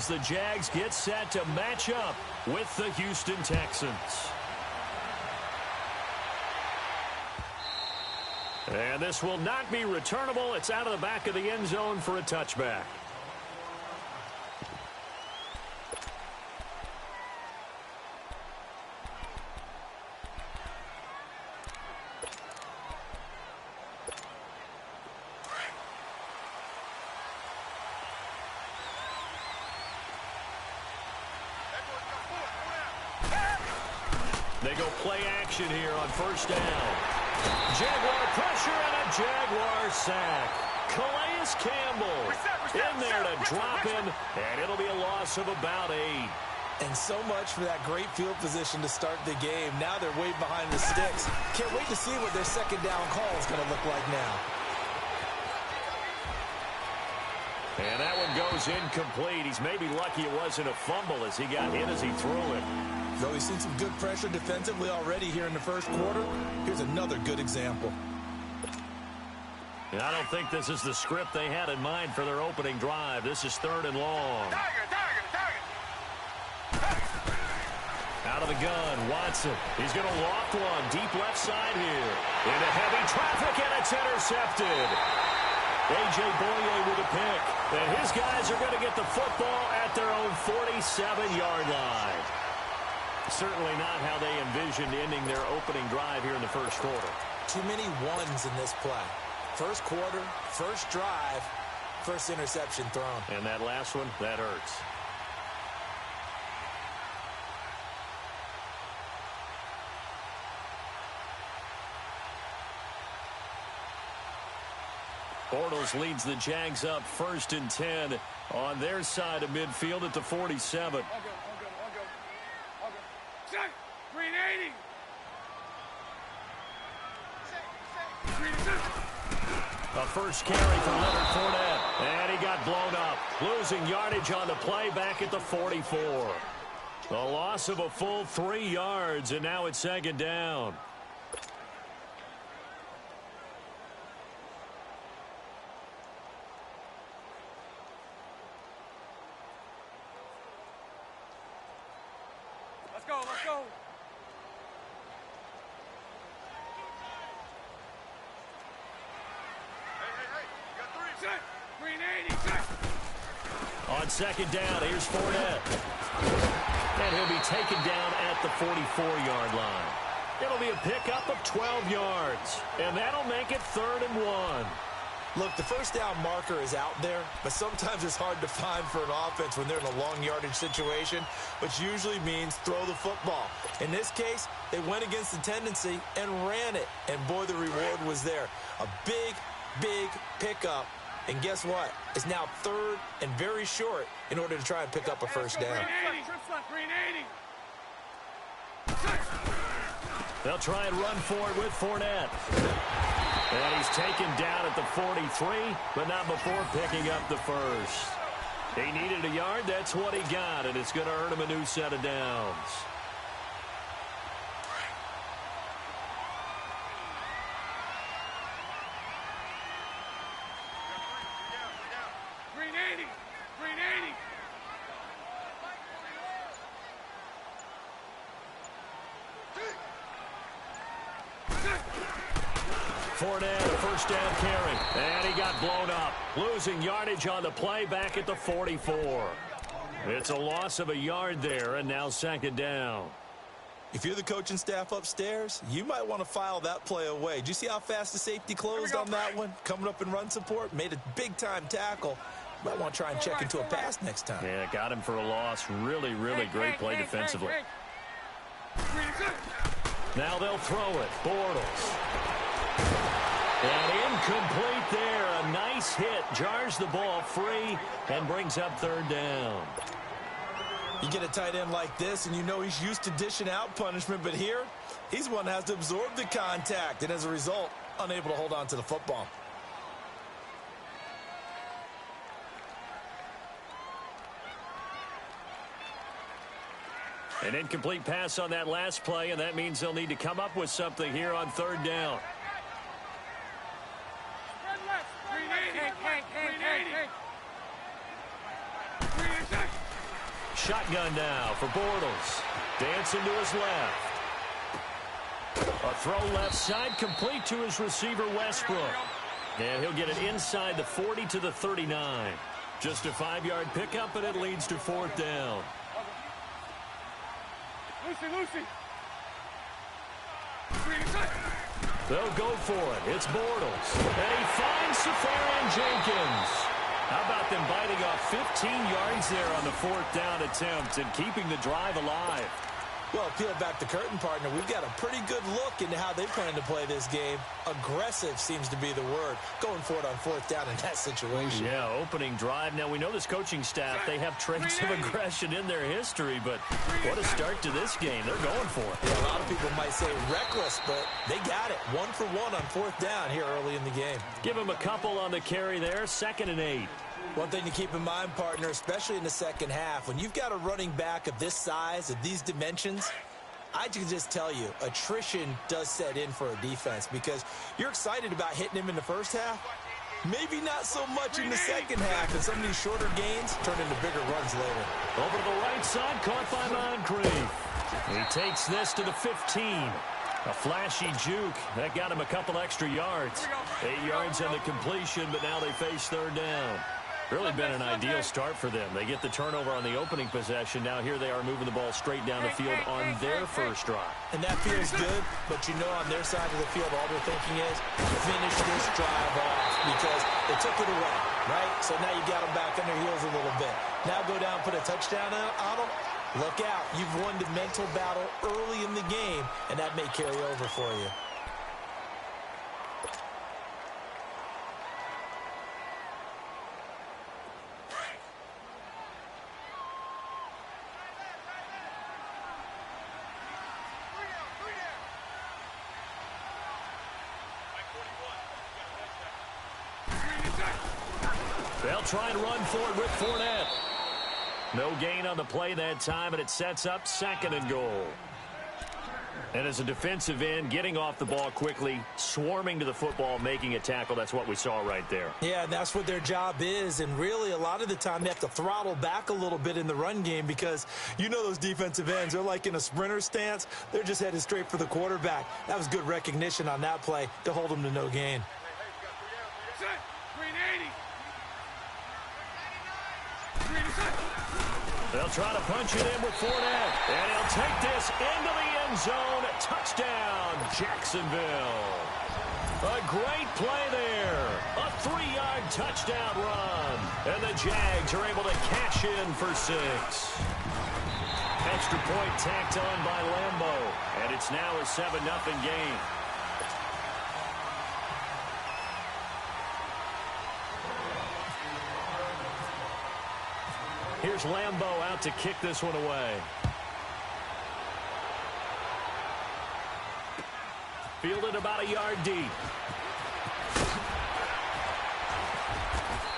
as the Jags get set to match up with the Houston Texans. And this will not be returnable. It's out of the back of the end zone for a touchback. They go play action here on first down. Jaguar pressure and a Jaguar sack. Calais Campbell in there to drop him, and it'll be a loss of about 8. And so much for that great field position to start the game. Now they're way behind the sticks. Can't wait to see what their second down call is going to look like now. And that one goes incomplete. He's maybe lucky it wasn't a fumble as he got hit as he threw it. Though he's seen some good pressure defensively already here in the first quarter, here's another good example. And I don't think this is the script they had in mind for their opening drive. This is 3rd and long. Out of the gun, Watson. He's going to loft one deep left side here. Into heavy traffic, and it's intercepted. A.J. Boye with a pick. And his guys are going to get the football at their own 47-yard line. Certainly not how they envisioned ending their opening drive here in the first quarter. Too many ones in this play. First quarter, first drive, first interception thrown. And that last one, that hurts. Bortles leads the Jags up 1st and 10 on their side of midfield at the 47. A first carry for Leonard Fournette, and he got blown up. Losing yardage on the play back at the 44. A loss of a full 3 yards, and now it's 2nd down. Let's go, let's go. On 2nd down, here's Fournette. And he'll be taken down at the 44-yard line. It'll be a pickup of 12 yards. And that'll make it 3rd and 1. Look, the first down marker is out there, but sometimes it's hard to find for an offense when they're in a long yardage situation, which usually means throw the football. In this case, they went against the tendency and ran it. And boy, the reward was there. A big, big pickup. And guess what? It's now 3rd and very short in order to try and pick up a first down. They'll try and run for it with Fournette. And he's taken down at the 43, but not before picking up the first. He needed a yard. That's what he got, and it's going to earn him a new set of downs. Fournette, a first down carry, and he got blown up. Losing yardage on the play back at the 44. It's a loss of a yard there, and now 2nd down. If you're the coaching staff upstairs, you might want to file that play away. Did you see how fast the safety closed on that one? Coming up in run support, made a big-time tackle. Might want to try and check into a pass next time. Yeah, got him for a loss. Really, really great play defensively. Now they'll throw it. Bortles. And incomplete there. A nice hit. Jars the ball free and brings up 3rd down. You get a tight end like this, and you know he's used to dishing out punishment, but here, he's one that has to absorb the contact, and as a result, unable to hold on to the football. An incomplete pass on that last play, and that means they'll need to come up with something here on 3rd down. shotgun now for Bortles. Dancing to his left. A throw left side, complete to his receiver, Westbrook. And he'll get it inside the 40 to the 39. Just a 5-yard pickup, and it leads to 4th down. Lucy. They'll go for it. It's Bortles. And he finds Safarian Jenkins. How about them biting off 15 yards there on the 4th down attempt and keeping the drive alive? Well, peel back the curtain, partner. We've got a pretty good look into how they plan to play this game. Aggressive seems to be the word. Going for it on 4th down in that situation. Yeah, opening drive. Now, we know this coaching staff, they have traits of aggression in their history, but what a start to this game. They're going for it. Yeah, a lot of people might say reckless, but they got it. 1 for 1 on 4th down here early in the game. Give them a couple on the carry there. 2nd and 8. One thing to keep in mind, partner, especially in the second half, when you've got a running back of this size, of these dimensions, I can just tell you, attrition does set in for a defense because you're excited about hitting him in the first half. Maybe not so much in the second half, and some of these shorter gains turn into bigger runs later. Over to the right side, caught by Moncrief. He takes this to the 15. A flashy juke. That got him a couple extra yards. 8 yards on the completion, but now they face 3rd down. Really been an ideal start for them. They get the turnover on the opening possession. Now here they are moving the ball straight down the field on their first drive. And that feels good, but you know on their side of the field, all they're thinking is finish this drive off because they took it away, right? So now you got them back on their heels a little bit. Now go down, put a touchdown on them. Look out. You've won the mental battle early in the game, and that may carry over for you. They'll try and run for it with Fournette. No gain on the play that time, and it sets up 2nd and goal. And as a defensive end, getting off the ball quickly, swarming to the football, making a tackle, that's what we saw right there. Yeah, and that's what their job is, and really a lot of the time they have to throttle back a little bit in the run game because you know those defensive ends, they're like in a sprinter stance. They're just headed straight for the quarterback. That was good recognition on that play to hold them to no gain. They'll try to punch it in with Fournette, and he'll take this into the end zone. Touchdown, Jacksonville. A great play there. A 3-yard touchdown run. And the Jags are able to cash in for 6. Extra point tacked on by Lambeau, and it's now a 7-0 game. Here's Lambeau out to kick this one away. Fielded about a yard deep.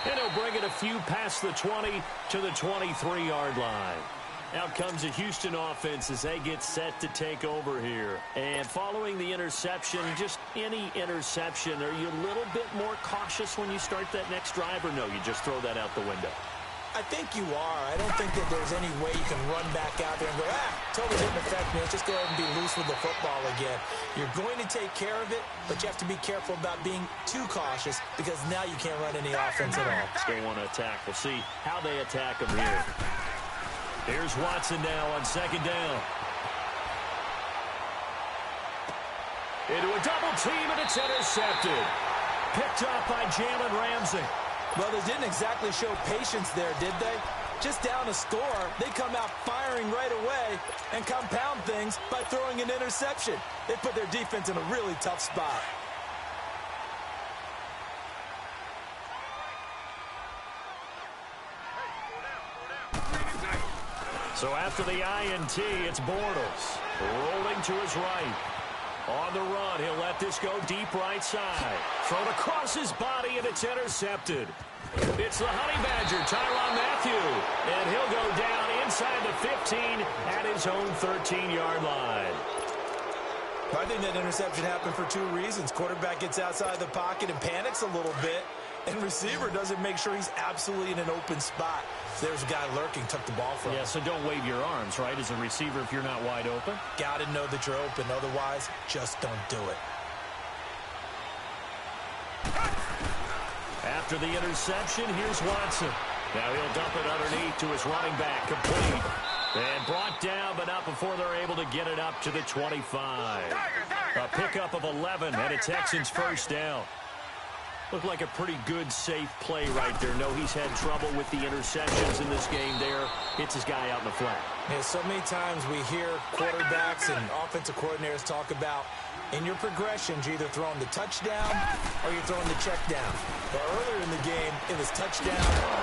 And he'll bring it a few past the 20 to the 23-yard line. Out comes the Houston offense as they get set to take over here. And following the interception, just any interception, are you a little bit more cautious when you start that next drive, or no, you just throw that out the window? I think you are. I don't think that there's any way you can run back out there and go, totally didn't affect me. Let's just go ahead and be loose with the football again. You're going to take care of it, but you have to be careful about being too cautious because now you can't run any offense at all. Still want to attack. We'll see how they attack them here. Here's Watson now on 2nd down. Into a double team, and it's intercepted. Picked up by Jalen Ramsey. Well, they didn't exactly show patience there, did they? Just down a score, they come out firing right away and compound things by throwing an interception. They put their defense in a really tough spot. So after the INT, it's Bortles rolling to his right. On the run, he'll let this go deep right side. Thrown across his body, and it's intercepted. It's the Honey Badger, Tyrann Mathieu. And he'll go down inside the 15 at his own 13-yard line. I think that interception happened for 2 reasons. Quarterback gets outside the pocket and panics a little bit. And receiver doesn't make sure he's absolutely in an open spot. There's a guy lurking, took the ball from him. Yeah, so don't wave your arms, right, as a receiver if you're not wide open. Got to know that you're open. Otherwise, just don't do it. After the interception, here's Watson. Now he'll dump it underneath to his running back, complete. And brought down, but not before they're able to get it up to the 25. A pickup of 11 and a Texans first down. Looked like a pretty good, safe play right there. No, he's had trouble with the interceptions in this game there. Hits his guy out in the flat. Yeah, so many times we hear quarterbacks and offensive coordinators talk about in your progressions, you're either throwing the touchdown or you're throwing the check down. But earlier in the game, it was touchdown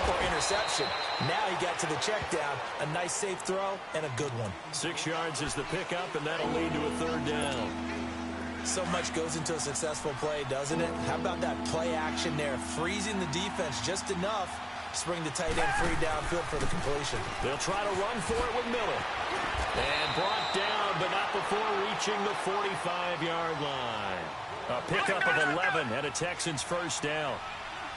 or interception. Now he got to the check down, a nice safe throw, and a good one. 6 yards is the pickup, and that'll lead to a third down. So much goes into a successful play, doesn't it? How about that play action there, freezing the defense just enough to bring the tight end free downfield for the completion. They'll try to run for it with Miller. And brought down, but not before reaching the 45-yard line. A pickup of 11 and a Texans first down.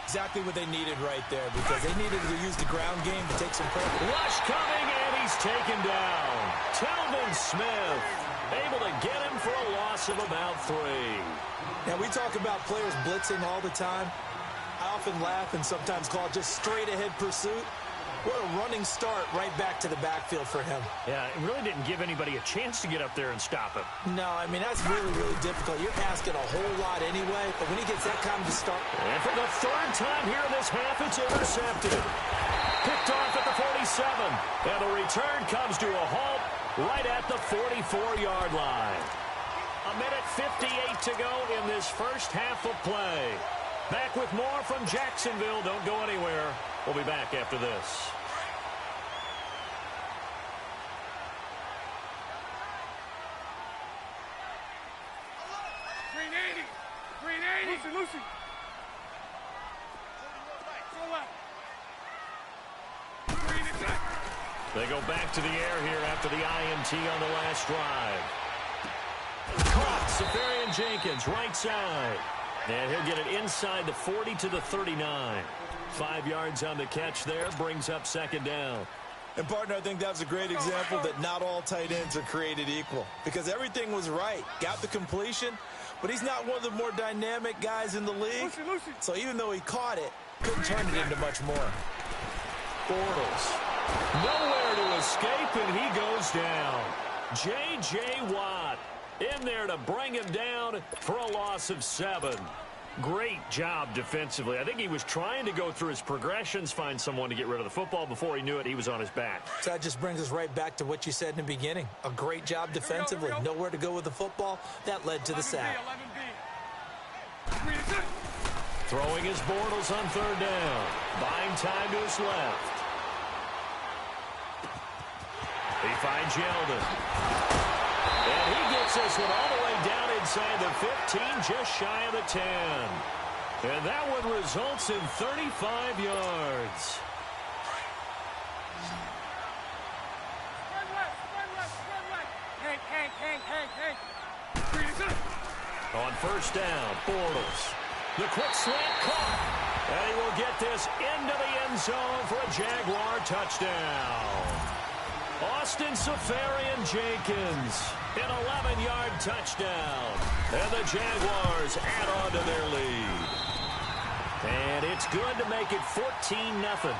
Exactly what they needed right there, because they needed to use the ground game to take some pressure. Rush coming, and he's taken down. Telvin Smith able to get him for a loss of about 3. Now, we talk about players blitzing all the time. I often laugh and sometimes call it just straight-ahead pursuit. What a running start right back to the backfield for him. Yeah, it really didn't give anybody a chance to get up there and stop him. No, I mean, that's really, really difficult. You're asking a whole lot anyway, but when he gets that kind of start. And for the third time here in this half, it's intercepted. Picked off at the 47. And the return comes to a halt right at the 44-yard line. 1:58 to go in this first half of play. Back with more from Jacksonville. Don't go anywhere. We'll be back after this. Lucy. They go back to the air here after the INT on the last drive. Caught Safarian Jenkins, right side. And he'll get it inside the 40 to the 39. 5 yards on the catch there, brings up second down. And, partner, I think that's a great example that not all tight ends are created equal. Because everything was right. Got the completion, but he's not one of the more dynamic guys in the league. So even though he caught it, couldn't turn it into much more. Bortles. Nowhere to escape, and he goes down. J.J. Watt in there to bring him down for a loss of 7. Great job defensively. I think he was trying to go through his progressions, find someone to get rid of the football. Before he knew it, he was on his back. So that just brings us right back to what you said in the beginning. A great job defensively. Nowhere to go with the football. That led to the sack. Throwing his Bortles on third down. Buying time to his left. He finds Yeldon. And he gets this one all the way down inside the 15, just shy of the 10. And that one results in 35 yards. On first down, Bortles. The quick slant caught. And he will get this into the end zone for a Jaguar touchdown. Austin Safarian-Jenkins, an 11-yard touchdown. And the Jaguars add on to their lead. And it's good to make it 14-0.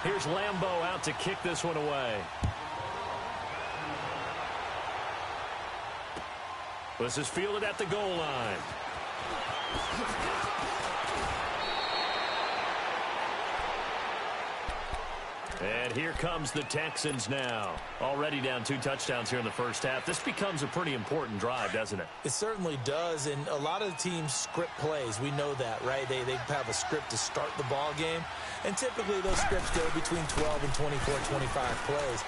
Here's Lambeau out to kick this one away. This is fielded at the goal line. And here comes the Texans now. Already down 2 touchdowns here in the first half. This becomes a pretty important drive, doesn't it? It certainly does, and a lot of the teams script plays. We know that, right? They have a script to start the ball game, and typically those scripts go between 12 and 24, 25 plays.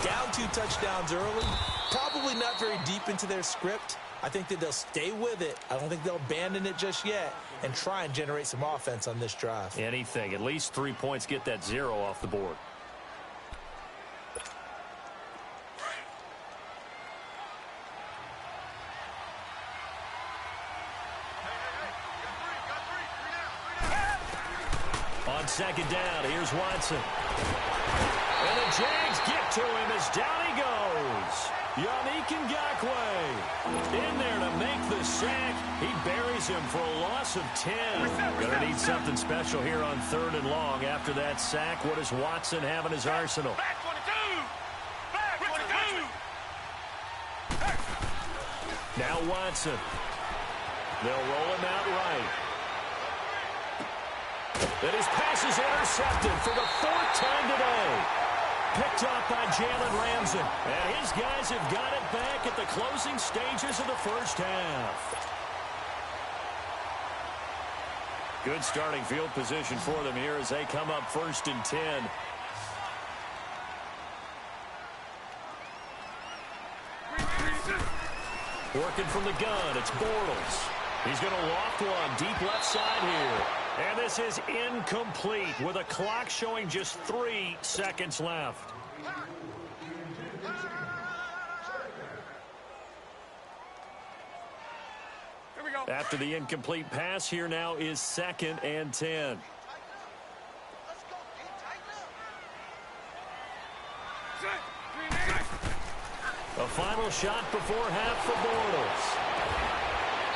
Down 2 touchdowns early, probably not very deep into their script. I think that they'll stay with it. I don't think they'll abandon it just yet and try and generate some offense on this drive. Anything. At least 3 points, get that 0 off the board. On second down, here's Watson. And the Jags get to him as down he goes. Yannick Ngakoue in there to make the sack. He buries him for a loss of 10. Gonna need something special here on 3rd and long. After that sack, what does Watson have in his arsenal? Back 22! Back 22! Now Watson. They'll roll him out right. And his pass is intercepted for the 4th time today. Picked up by Jalen Ramsey. And his guys have got it back at the closing stages of the first half. Good starting field position for them here as they come up 1st and 10. Working from the gun, it's Bortles. He's going to loft one deep left side here. And this is incomplete with a clock showing just 3 seconds left. Here we go. After the incomplete pass, here now is 2nd and 10. A final shot before half for Bortles.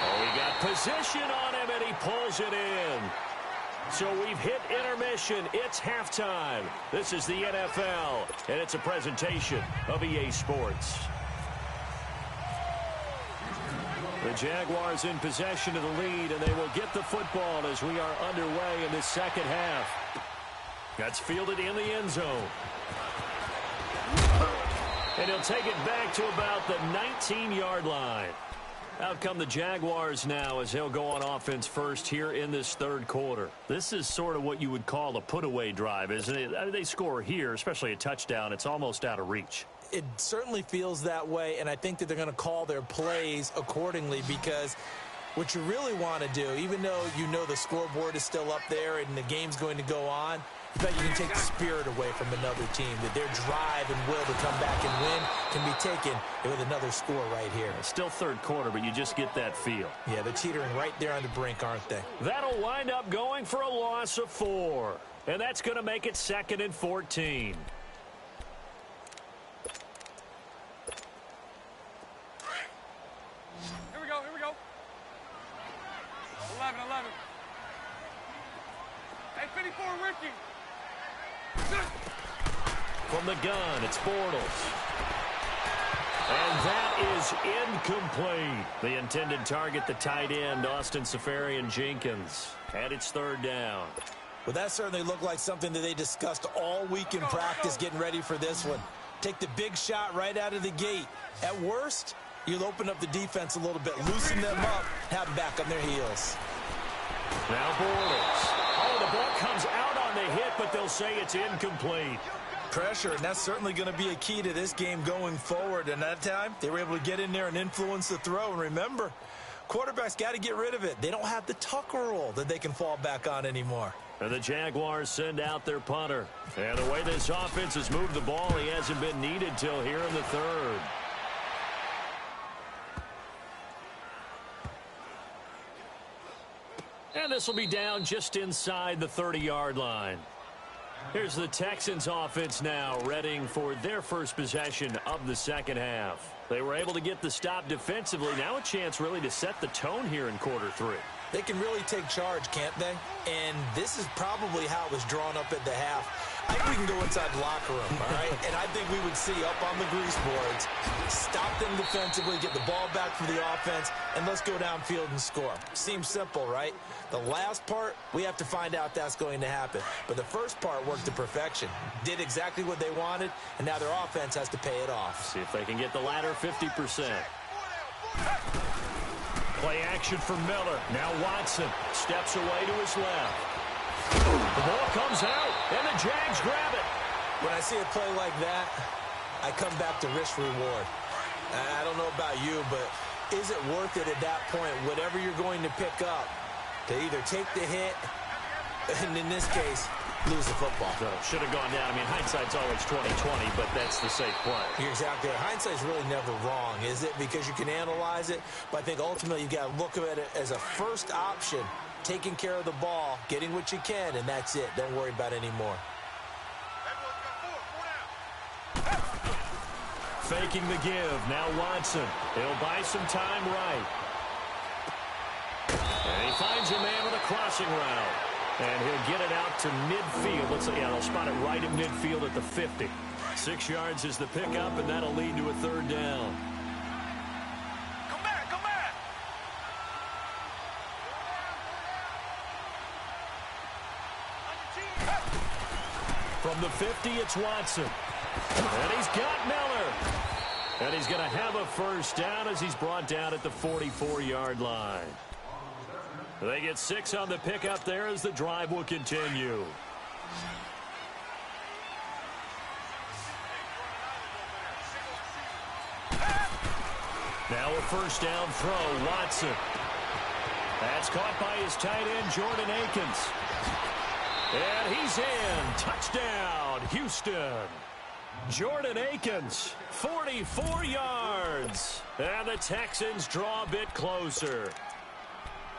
Oh, he got position on him, and he pulls it in. So we've hit intermission. It's halftime. This is the NFL, and it's a presentation of EA Sports. The Jaguars in possession of the lead, and they will get the football as we are underway in this second half. That's fielded in the end zone. And he'll take it back to about the 19-yard line. Out come the Jaguars now as they'll go on offense first here in this 3rd quarter. This is sort of what you would call a put-away drive, isn't it? I mean, they score here, especially a touchdown. It's almost out of reach. It certainly feels that way, and I think that they're going to call their plays accordingly because what you really want to do, even though you know the scoreboard is still up there and the game's going to go on, you bet you can take the spirit away from another team, that their drive and will to come back and win can be taken with another score right here. It's still 3rd quarter, but you just get that feel. Yeah, they're teetering right there on the brink, aren't they? That'll wind up going for a loss of 4. And that's going to make it 2nd and 14. Here we go, here we go. 11. Hey, 54, Ricky. From the gun, it's Bortles. And that is incomplete. The intended target, the tight end, Austin Seferian-Jenkins. And it's 3rd down. Well, that certainly looked like something that they discussed all week in practice getting ready for this one. Take the big shot right out of the gate. At worst, you'll open up the defense a little bit, loosen them up, have them back on their heels. Now Bortles. Oh, the ball comes out on the hit, but they'll say it's incomplete. Pressure, and that's certainly going to be a key to this game going forward. And that time, they were able to get in there and influence the throw. And remember, quarterbacks got to get rid of it. They don't have the tuck rule that they can fall back on anymore. And the Jaguars send out their punter. And the way this offense has moved the ball, he hasn't been needed till here in the 3rd. And this will be down just inside the 30-yard line. Here's the Texans offense now, readying for their first possession of the second half. They were able to get the stop defensively. Now a chance really to set the tone here in quarter 3. They can really take charge, can't they? And this is probably how it was drawn up at the half. I think we can go inside the locker room, all right? And I think we would see up on the grease boards, stop them defensively, get the ball back for the offense, and let's go downfield and score. Seems simple, right? The last part, we have to find out that's going to happen. But the first part worked to perfection. Did exactly what they wanted, and now their offense has to pay it off. See if they can get the latter 50%. Play action for Miller. Now Watson steps away to his left. The ball comes out, and the Jags grab it. When I see a play like that, I come back to risk-reward. I don't know about you, but is it worth it at that point, whatever you're going to pick up, to either take the hit, and in this case, lose the football? So should have gone down. I mean, hindsight's always 20/20, but that's the safe play. You're exactly right. Hindsight's really never wrong, is it? Because you can analyze it, but I think ultimately you got to look at it as a first option taking care of the ball, getting what you can, and that's it. Don't worry about it anymore. Faking the give. Now Watson. He'll buy some time right. And he finds a man with a crossing route. And he'll get it out to midfield. Let's see, yeah, they'll spot it right in midfield at the 50. 6 yards is the pickup, and that'll lead to a third down. Come back, come back. From the 50, it's Watson. And he's got Miller. And he's going to have a first down as he's brought down at the 44-yard line. They get 6 on the pickup there as the drive will continue. Now a first down throw, Watson. That's caught by his tight end, Jordan Akins. And he's in. Touchdown, Houston. Jordan Akins, 44 yards. And the Texans draw a bit closer.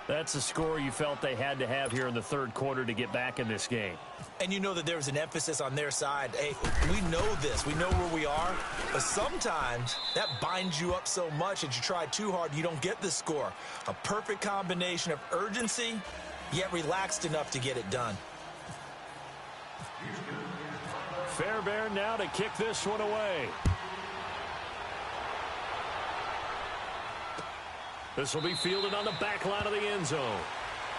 That's a score you felt they had to have here in the third quarter to get back in this game. And you know that there was an emphasis on their side. Hey, we know this. We know where we are. But sometimes that binds you up so much that you try too hard, you don't get the score. A perfect combination of urgency, yet relaxed enough to get it done. Fairbairn now to kick this one away. This will be fielded on the back line of the end zone.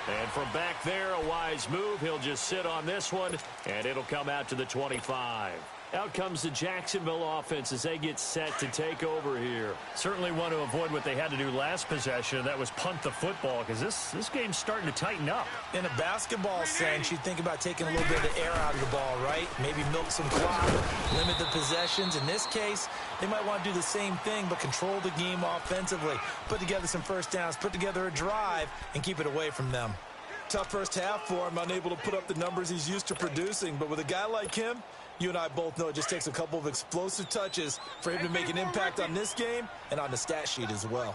And from back there, a wise move. He'll just sit on this one, and it'll come out to the 25. Out comes the Jacksonville offense as they get set to take over here. Certainly want to avoid what they had to do last possession, and that was punt the football, because this game's starting to tighten up. In a basketball sense, you think about taking a little bit of the air out of the ball, right? Maybe milk some clock, limit the possessions. In this case, they might want to do the same thing, but control the game offensively. Put together some first downs, put together a drive, and keep it away from them. Tough first half for him, unable to put up the numbers he's used to producing. But with a guy like him, you and I both know it just takes a couple of explosive touches for him to make an impact on this game and on the stat sheet as well.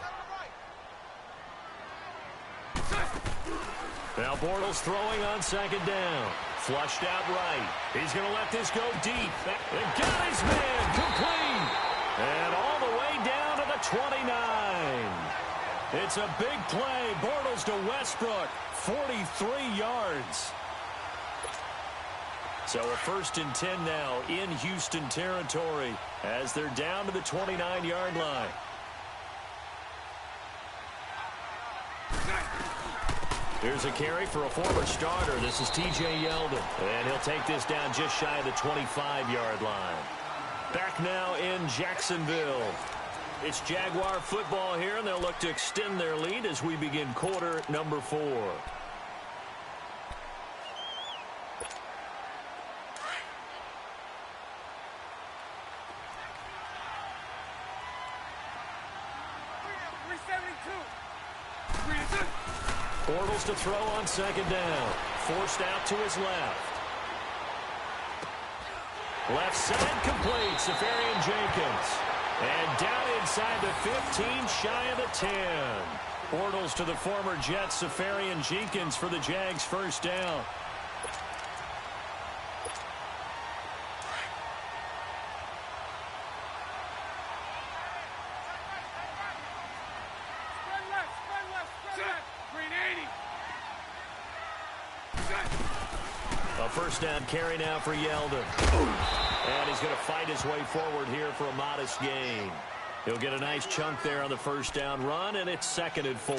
Now Bortles throwing on second down. Flushed out right. He's going to let this go deep. And got his man complete. And all the way down to the 29. It's a big play. Bortles to Westbrook. 43 yards. So a 1st and 10 now in Houston territory as they're down to the 29-yard line. Here's a carry for a former starter. This is T.J. Yeldon. And he'll take this down just shy of the 25-yard line. Back now in Jacksonville. It's Jaguar football here, and they'll look to extend their lead as we begin quarter number 4. Bortles to throw on second down. Forced out to his left. Left side complete. Safarian Jenkins. And down inside the 15, shy of the 10. Bortles to the former Jet, Safarian Jenkins for the Jags' first down. A first down carry now for Yeldon. And he's going to fight his way forward here for a modest gain. He'll get a nice chunk there on the first down run, and it's 2nd and 4.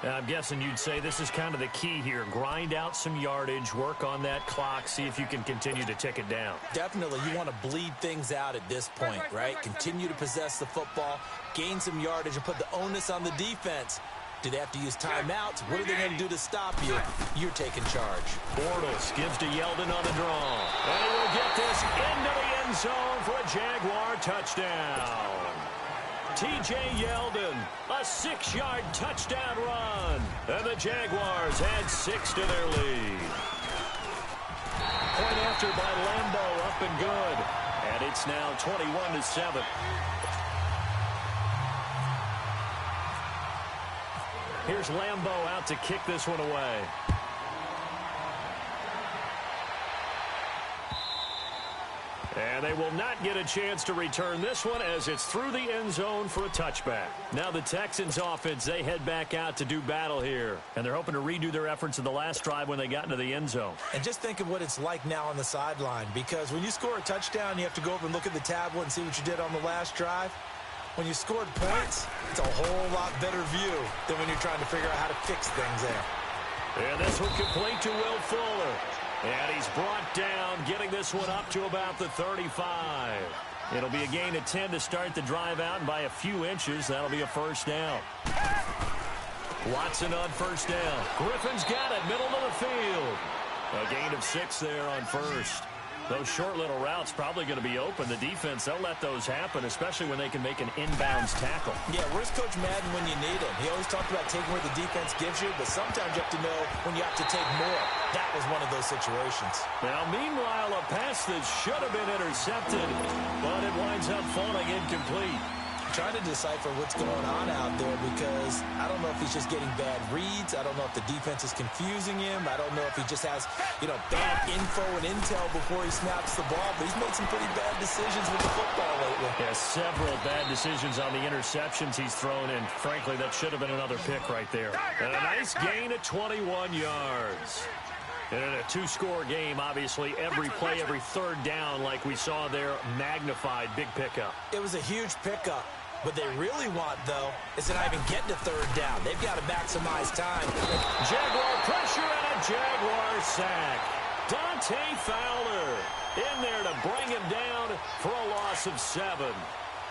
Now, I'm guessing you'd say this is kind of the key here. Grind out some yardage, work on that clock, see if you can continue to tick it down. Definitely. You want to bleed things out at this point, right? Continue to possess the football, gain some yardage, and put the onus on the defense. Do they have to use timeouts? What are they going to do to stop you? You're taking charge. Bortles gives to Yeldon on the draw. And he will get this into the end zone for a Jaguar touchdown. T.J. Yeldon, a 6-yard touchdown run. And the Jaguars add 6 to their lead. Point after by Lambeau, up and good. And it's now 21-7. Here's Lambeau out to kick this one away. And they will not get a chance to return this one as it's through the end zone for a touchback. Now the Texans offense, they head back out to do battle here. And they're hoping to redo their efforts in the last drive when they got into the end zone. And just think of what it's like now on the sideline, because when you score a touchdown, you have to go over and look at the tablet and see what you did on the last drive. When you scored points, it's a whole lot better view than when you're trying to figure out how to fix things there. And this one complete to Will Fuller. And he's brought down, getting this one up to about the 35. It'll be a gain of 10 to start the drive out, and by a few inches, that'll be a first down. Watson on first down. Griffin's got it, middle of the field. A gain of 6 there on first. Those short little routes probably going to be open. The defense, they'll let those happen, especially when they can make an inbounds tackle. Yeah, where's Coach Madden when you need him? He always talked about taking where the defense gives you, but sometimes you have to know when you have to take more. That was one of those situations. Now, meanwhile, a pass that should have been intercepted, but it winds up falling incomplete. Trying to decipher what's going on out there, because I don't know if he's just getting bad reads. I don't know if the defense is confusing him. I don't know if he just has, bad info and intel before he snaps the ball. But he's made some pretty bad decisions with the football lately. Yeah, several bad decisions on the interceptions he's thrown, and frankly, that should have been another pick right there. And a nice gain of 21 yards. And in a two-score game, obviously, every play, every third down, like we saw there, magnified, big pickup. It was a huge pickup. What they really want, though, is to not even get to third down. They've got to maximize time. Jaguar pressure and a Jaguar sack. Dante Fowler in there to bring him down for a loss of 7.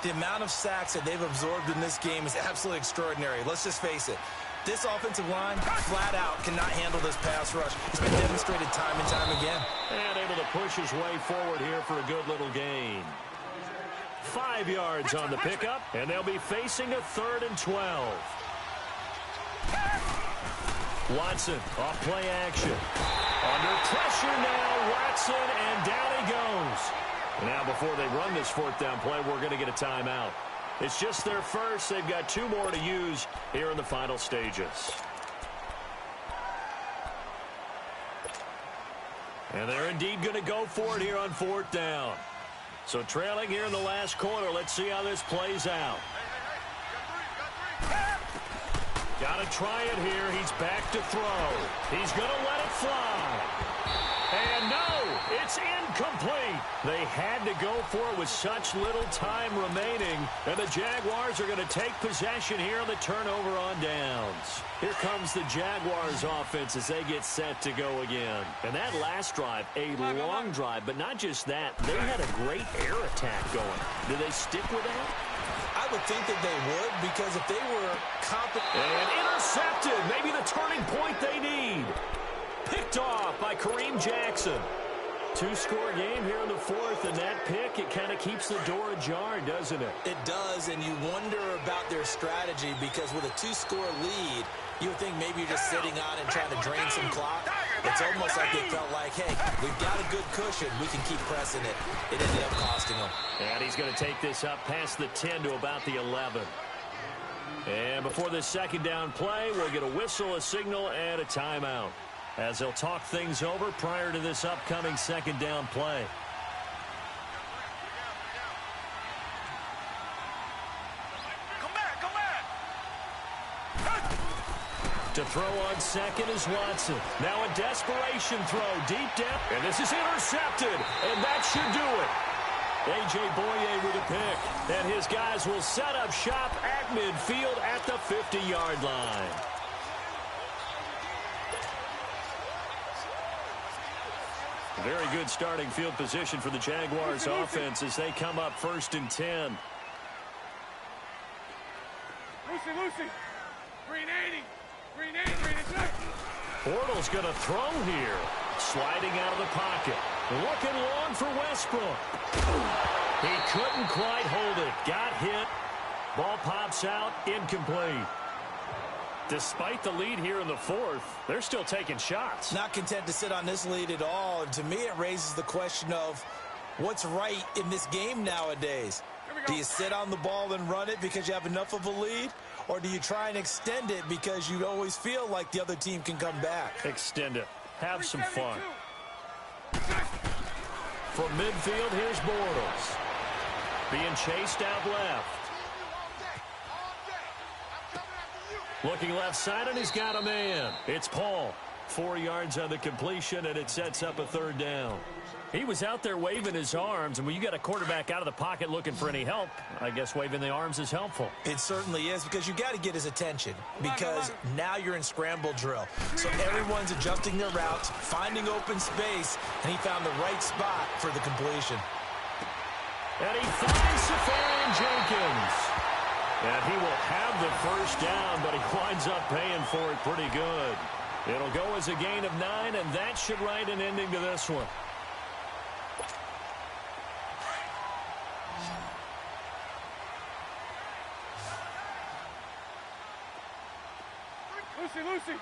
The amount of sacks that they've absorbed in this game is absolutely extraordinary. Let's just face it. This offensive line, flat out, cannot handle this pass rush. It's been demonstrated time and time again. And able to push his way forward here for a good little gain. 5 yards on the pickup, and they'll be facing a 3rd and 12. Watson off play action. Under pressure now, Watson, and down he goes. Now before they run this 4th down play, we're going to get a timeout. It's just their first. They've got 2 more to use here in the final stages. And they're indeed going to go for it here on 4th down. So trailing here in the last quarter. Let's see how this plays out. Got to try it here. He's back to throw. He's going to let it fly. And no, it's incomplete. They had to go for it with such little time remaining. And the Jaguars are going to take possession here on the turnover on downs. Here comes the Jaguars offense as they get set to go again. And that last drive, a long drive, but not just that. They had a great air attack going. Do they stick with that? I would think that they would, because if they were competent. And intercepted. Maybe the turning point they need. Picked off by Kareem Jackson. 2-score game here in the 4th, and that pick, it kind of keeps the door ajar, doesn't it? It does, and you wonder about their strategy, because with a 2-score lead, you would think maybe you're just sitting on and trying to drain some clock. It's almost like they felt like, hey, we've got a good cushion. We can keep pressing it. It ended up costing them. And he's going to take this up past the 10 to about the 11. And before this 2nd down play, we'll get a whistle, a signal, and a timeout, as they'll talk things over prior to this upcoming 2nd down play. Come back. To throw on 2nd is Watson. Now a desperation throw deep down. And this is intercepted. And that should do it. A.J. Boye with a pick. And his guys will set up shop at midfield at the 50-yard line. Very good starting field position for the Jaguars offense as they come up 1st and 10. Lucy. Green 80. Bortles going to throw here. Sliding out of the pocket. Looking long for Westbrook. He couldn't quite hold it. Got hit. Ball pops out. Incomplete. Despite the lead here in the 4th, they're still taking shots. Not content to sit on this lead at all. And to me, it raises the question of what's right in this game nowadays. Do you sit on the ball and run it because you have enough of a lead? or do you try and extend it because you always feel like the other team can come back? Extend it. Have some fun. From midfield, here's Bortles. Being chased out left. Looking left side, and he's got a man. It's Paul. 4 yards on the completion, and it sets up a third down. He was out there waving his arms, and when you got a quarterback out of the pocket looking for any help, I guess waving the arms is helpful. It certainly is, because you got to get his attention, because now you're in scramble drill. So everyone's adjusting their routes, finding open space, and he found the right spot for the completion. And he finds Safarian Jenkins. And he will have the first down, but he winds up paying for it pretty good. It'll go as a gain of 9, and that should write an ending to this one. Lucy.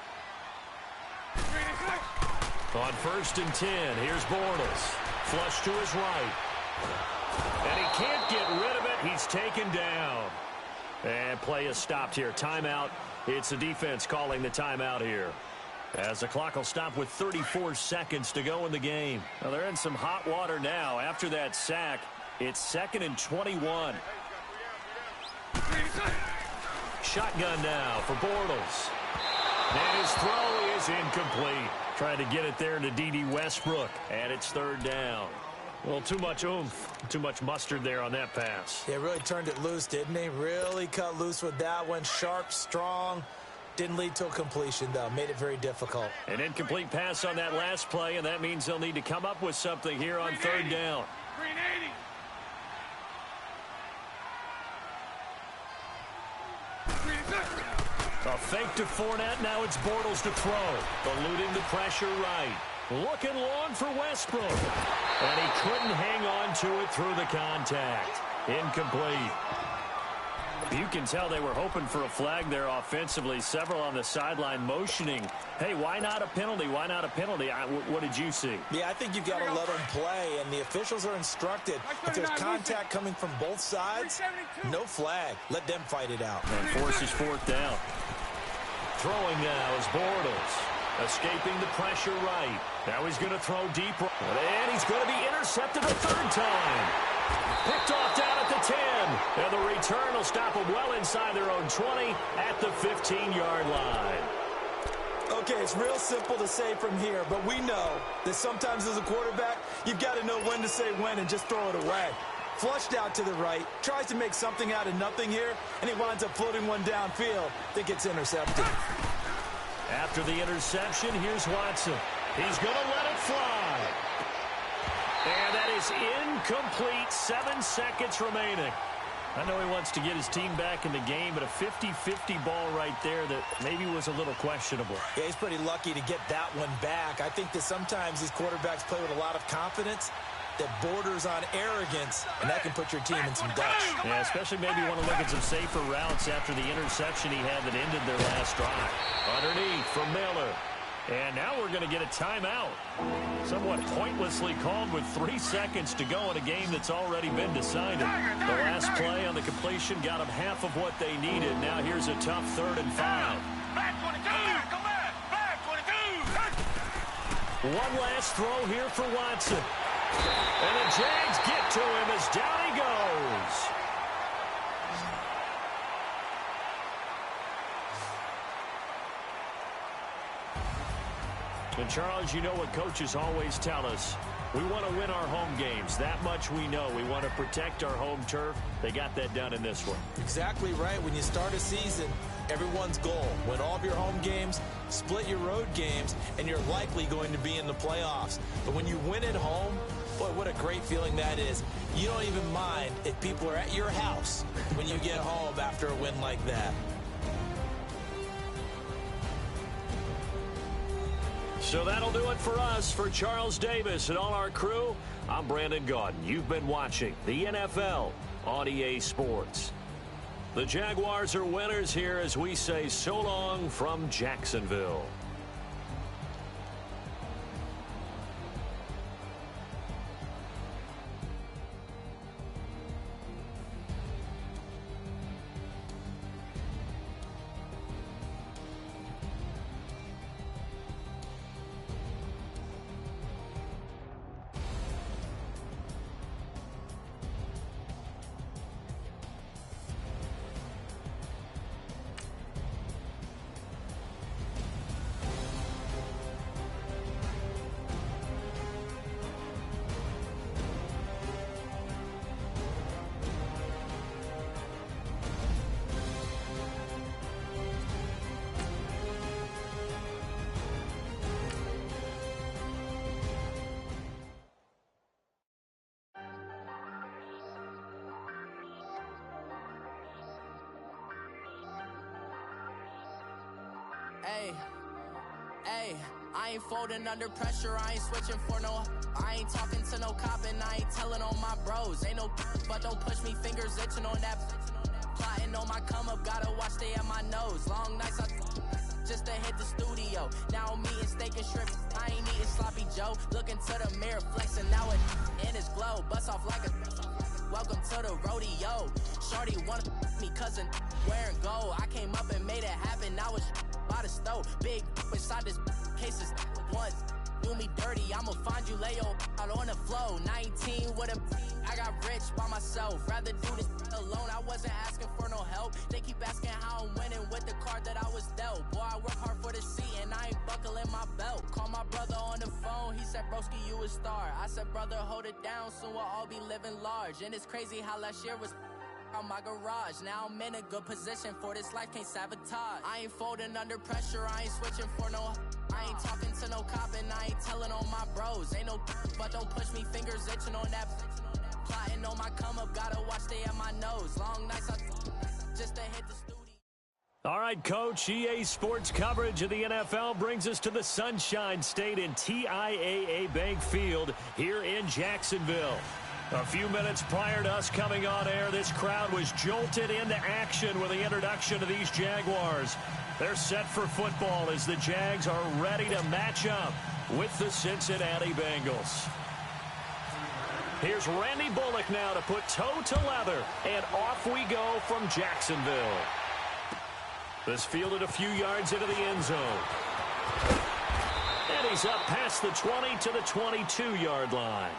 On 1st and 10, here's Bortles. Flush to his right. And he can't get rid of it. He's taken down. And play is stopped here. Timeout. It's the defense calling the timeout here, as the clock will stop with 34 seconds to go in the game. Now they're in some hot water now. After that sack, it's 2nd and 21. Shotgun now for Bortles. And his throw is incomplete. Trying to get it there to D.D. Westbrook. And it's 3rd down. A little too much oomph, too much mustard there on that pass. They really turned it loose, didn't they? Really cut loose with that one. Sharp, strong. Didn't lead to a completion, though. Made it very difficult. An incomplete pass on that last play, and that means they'll need to come up with something here on 3rd down. 380. A fake to Fournette. Now it's Bortles to throw. Eluding the pressure right. Looking long for Westbrook. And he couldn't hang on to it through the contact. Incomplete. You can tell they were hoping for a flag there offensively. Several on the sideline motioning. Hey, why not a penalty? Why not a penalty? What did you see? Yeah, I think you've got to let them play, and the officials are instructed. If there's contact coming from both sides, no flag. Let them fight it out. And forces 4th down. Throwing now is Bortles. Escaping the pressure right. Now he's going to throw deep. And he's going to be intercepted a 3rd time. Picked off down at the 10. And the return will stop them well inside their own 20 at the 15-yard line. Okay, it's real simple to say from here, but we know that sometimes as a quarterback, you've got to know when to say when and just throw it away. Flushed out to the right, tries to make something out of nothing here, and he winds up floating one downfield that gets intercepted. After the interception, here's Watson. He's going to let it fly. And that is incomplete. 7 seconds remaining. I know he wants to get his team back in the game, but a 50-50 ball right there that maybe was a little questionable. Yeah, he's pretty lucky to get that one back. I think that sometimes these quarterbacks play with a lot of confidence that borders on arrogance, and that can put your team in some dutch. Yeah, especially maybe you want to look at some safer routes after the interception he had that ended their last drive. Underneath from Miller. And now we're going to get a timeout. Somewhat pointlessly called with 3 seconds to go in a game that's already been decided. The last play on the completion got them half of what they needed. Now here's a tough 3rd and 5. Back 22. Come back. Back 22. One last throw here for Watson. And the Jags get to him as down he goes. And Charles, you know what coaches always tell us. We want to win our home games. That much we know. We want to protect our home turf. They got that done in this one. Exactly right. When you start a season, everyone's goal: win all of your home games, split your road games, and you're likely going to be in the playoffs. But when you win at home, boy, what a great feeling that is. You don't even mind if people are at your house when you get home after a win like that. So that'll do it for us. For Charles Davis and all our crew, I'm Brandon Gaudin. You've been watching the NFL on EA Sports. The Jaguars are winners here as we say so long from Jacksonville. Hey, hey, I ain't folding under pressure, I ain't switching for no. I ain't talking to no cop and I ain't telling on my bros. Ain't no but don't push me, fingers itching on that. Plotting on my come up, gotta watch stay at my nose. Long nights I just to hit the studio. Now I'm eating steak and shrimp, I ain't eating sloppy Joe. Looking to the mirror, flexing now it in his glow. Bust off like a welcome to the rodeo. Shorty wanna me cousin wearing gold. I came up and made it happen, now it's by the stove. Big inside this case is once do me dirty, I'ma find you lay your out on the floor. 19 with a I got rich by myself. Rather do this alone, I wasn't asking for no help. They keep asking how I'm winning with the card that I was dealt. Boy, I work hard for the seat and I ain't buckling my belt. Call my brother on the phone, he said, broski, you a star. I said, brother, hold it down, soon we'll all be living large. And it's crazy how last year was on my garage. Now I'm in a good position for this life, can't sabotage. I ain't folding under pressure, I ain't switching for no. I ain't talking to no cop and I ain't telling on my bros. Ain't no but don't push me, fingers itching on that. Plotting on my come up, gotta watch stay at my nose. Long nights I just to hit the studio. All right, Coach, EA Sports coverage of the NFL brings us to the Sunshine State in TIAA Bank Field here in Jacksonville. A few minutes prior to us coming on air, this crowd was jolted into action with the introduction of these Jaguars. They're set for football as the Jags are ready to match up with the Cincinnati Bengals. Here's Randy Bullock now to put toe to leather, and off we go from Jacksonville. This fielded a few yards into the end zone. And he's up past the 20 to the 22-yard line.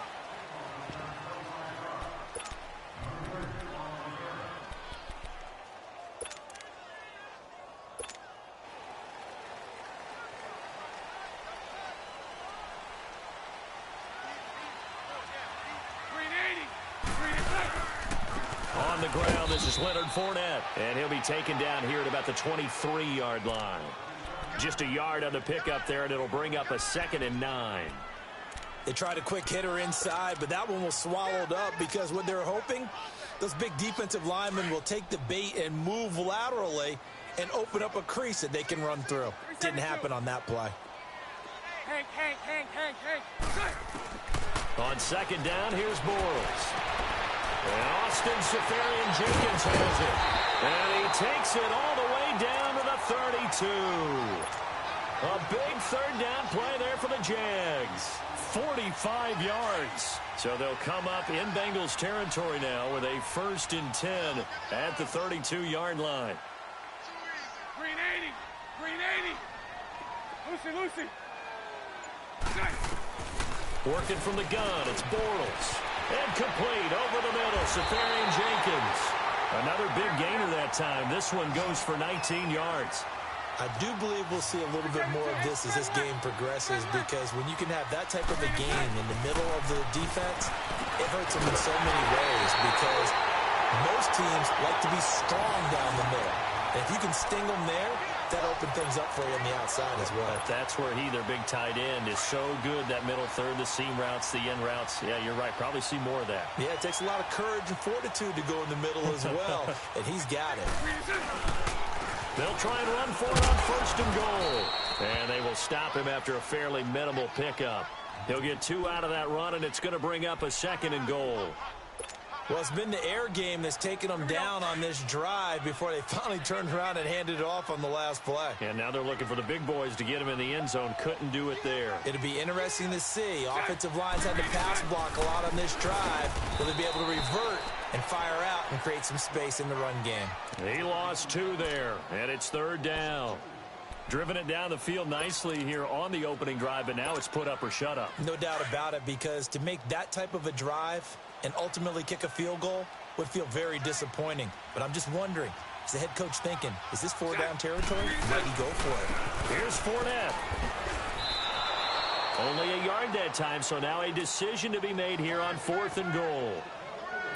On the ground, this is Leonard Fournette, and he'll be taken down here at about the 23-yard line. Just a yard on the pickup there, and it'll bring up a 2nd and 9. They tried a quick hitter inside, but that one was swallowed up because what they're hoping, those big defensive linemen will take the bait and move laterally and open up a crease that they can run through. Didn't happen on that play. Hank. On 2nd down, here's Bortles. And Austin Seferian-Jenkins has it. And he takes it all the way down to the 32. A big 3rd down play there for the Jags. 45 yards. So they'll come up in Bengals territory now with a 1st and 10 at the 32-yard line. Green 80. Lucy. Working from the gun, it's Bortles. And complete over the middle, Seferian-Jenkins. Another big gainer that time. This one goes for 19 yards. I do believe we'll see a little bit more of this as this game progresses, because when you can have that type of a game in the middle of the defense, it hurts them in so many ways, because most teams like to be strong down the middle. And if you can sting them there, that opens things up for you on the outside as well. But that's where their big tight end, is so good, that middle third, the seam routes, the end routes. Yeah, you're right. Probably see more of that. Yeah, it takes a lot of courage and fortitude to go in the middle as well, and he's got it. They'll try and run for it on 1st and goal. And they will stop him after a fairly minimal pickup. He'll get 2 out of that run, and it's going to bring up a 2nd and goal. Well, it's been the air game that's taken them down on this drive before they finally turned around and handed it off on the last play. And now they're looking for the big boys to get him in the end zone. Couldn't do it there. It'll be interesting to see. Offensive lines had to pass block a lot on this drive. Will they be able to revert and fire out and create some space in the run game? He lost 2 there, and it's 3rd down. Driven it down the field nicely here on the opening drive, but now it's put up or shut up. No doubt about it, because to make that type of a drive and ultimately kick a field goal would feel very disappointing. But I'm just wondering, is the head coach thinking, is this 4-down territory? Might he go for it? Here's Fournette. Only a yard that time, so now a decision to be made here on 4th and goal.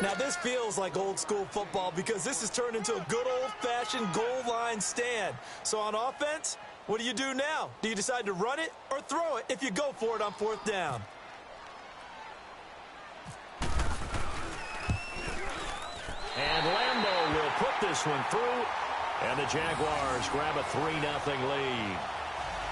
Now this feels like old school football, because this has turned into a good old-fashioned goal line stand. So on offense, what do you do now? Do you decide to run it or throw it if you go for it on 4th down? And Lambeau will put this one through And the Jaguars grab a 3-0 lead.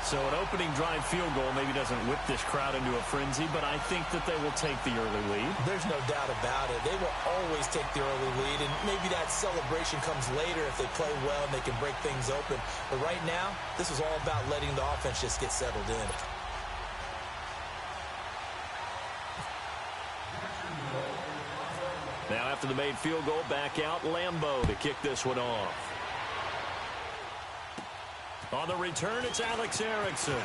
So an opening drive field goal maybe doesn't whip this crowd into a frenzy, but I think that they will take the early lead. There's no doubt about it. They will always take the early lead, and maybe that celebration comes later if they play well and they can break things open. But right now, this is all about letting the offense just get settled in. Now after the made field goal, back out Lambeau to kick this one off. On the return, it's Alex Erickson.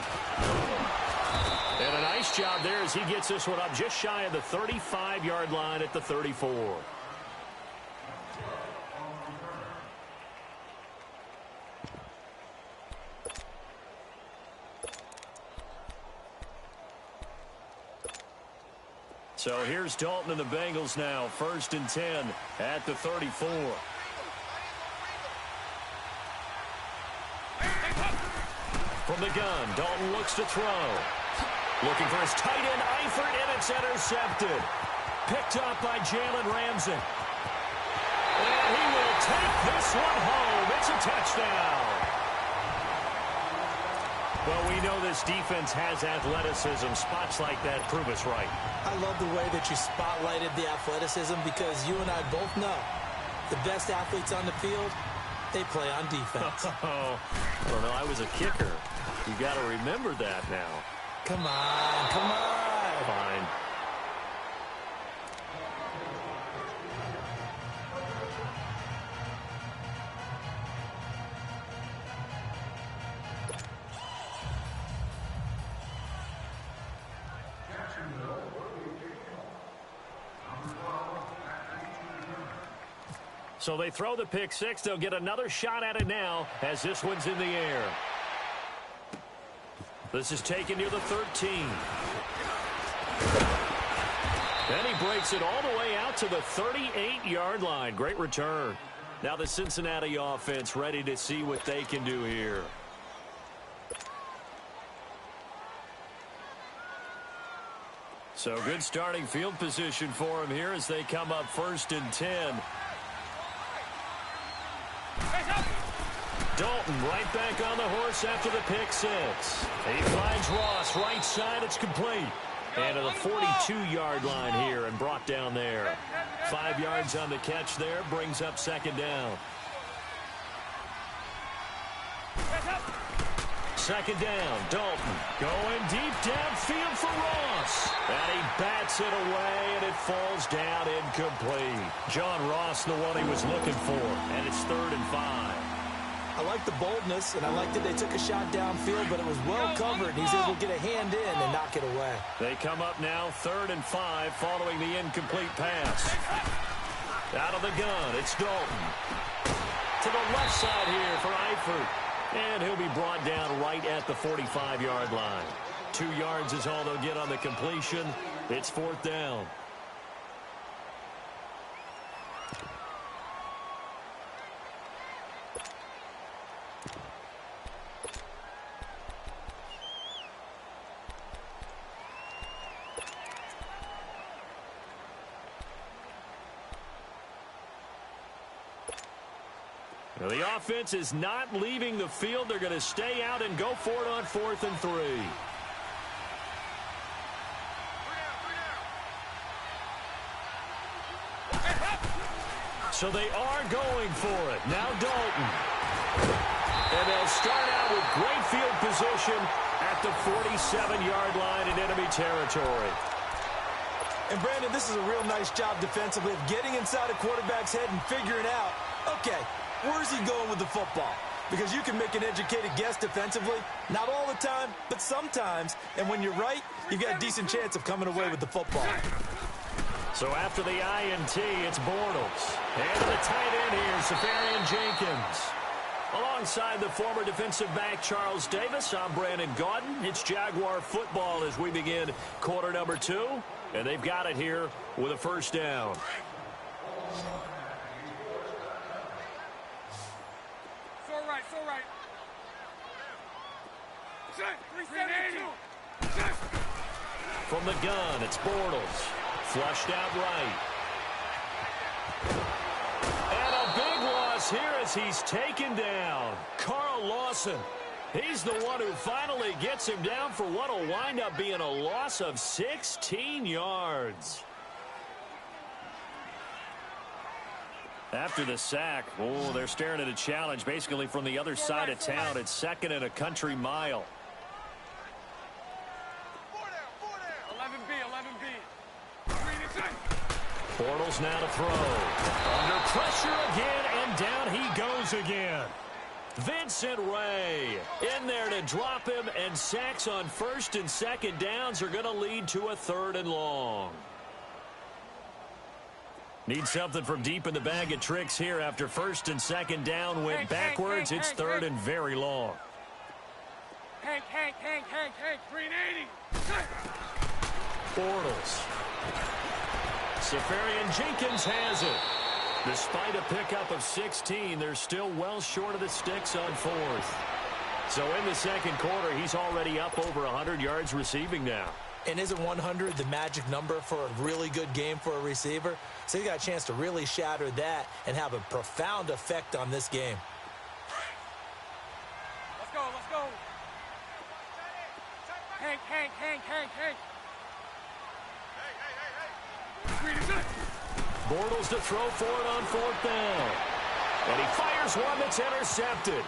And a nice job there as he gets this one up just shy of the 35-yard line at the 34. So here's Dalton and the Bengals now, 1st and 10 at the 34. From the gun, Dalton looks to throw. Looking for his tight end, Eifert, and it's intercepted. Picked up by Jalen Ramsey. And he will take this one home. It's a touchdown. Well, we know this defense has athleticism. Spots like that prove us right. I love the way that you spotlighted the athleticism because you and I both know the best athletes on the field, they play on defense. Oh, I don't know. I was a kicker. You got to remember that now. Come on, come on. Fine. So they throw the pick six. They'll get another shot at it now as this one's in the air. This is taken near the 13. And he breaks it all the way out to the 38-yard line. Great return. Now the Cincinnati offense ready to see what they can do here. So good starting field position for him here as they come up 1st and 10. Dalton right back on the horse after the pick six. He finds Ross right side. It's complete. And to the 42-yard line here and brought down there. 5 yards on the catch there. Brings up 2nd down. 2nd down. Dalton going deep downfield for Ross. And he bats it away, and it falls down incomplete. John Ross, the one he was looking for. And it's 3rd and 5. I like the boldness, and I like that they took a shot downfield, but it was well covered. He's able to get a hand in and knock it away. They come up now 3rd and 5 following the incomplete pass. Out of the gun, it's Dalton. To the left side here for Eifert. And he'll be brought down right at the 45-yard line. 2 yards is all they'll get on the completion. It's 4th down. Now the offense is not leaving the field. They're going to stay out and go for it on 4th and 3. So they are going for it. Now Dalton. And they'll start out with great field position at the 47-yard line in enemy territory. And Brandon, this is a real nice job defensively of getting inside a quarterback's head and figuring out, okay, where's he going with the football? Because you can make an educated guess defensively. Not all the time, but sometimes. And when you're right, you've got a decent chance of coming away with the football. So after the INT, it's Bortles. And the tight end here, Safarian Jenkins. Alongside the former defensive back Charles Davis, I'm Brandon Gaudin. It's Jaguar football as we begin quarter number 2. And they've got it here with a 1st down. So right. Set, 372. From the gun, it's Bortles. Flushed out right. And a big loss is here as he's taken down. Carl Lawson. He's the one who finally gets him down for what will wind up being a loss of 16 yards. After the sack, they're staring at a challenge basically from the other side of town. It's 2nd and a country mile. 11B, 11B. Bortles now to throw. Under pressure again, and down he goes again. Vincent Ray in there to drop him, and sacks on 1st and 2nd downs are going to lead to a 3rd and long. Need something from deep in the bag of tricks here after 1st and 2nd down went backwards. It's 3rd and very long. Hank, 380. Bortles. Safarian Jenkins has it. Despite a pickup of 16, they're still well short of the sticks on 4th. So in the 2nd quarter, he's already up over 100 yards receiving now. And isn't 100 the magic number for a really good game for a receiver? So he got a chance to really shatter that and have a profound effect on this game. Let's go. Hank. Bortles to throw for it on 4th down. And he fires one that's intercepted.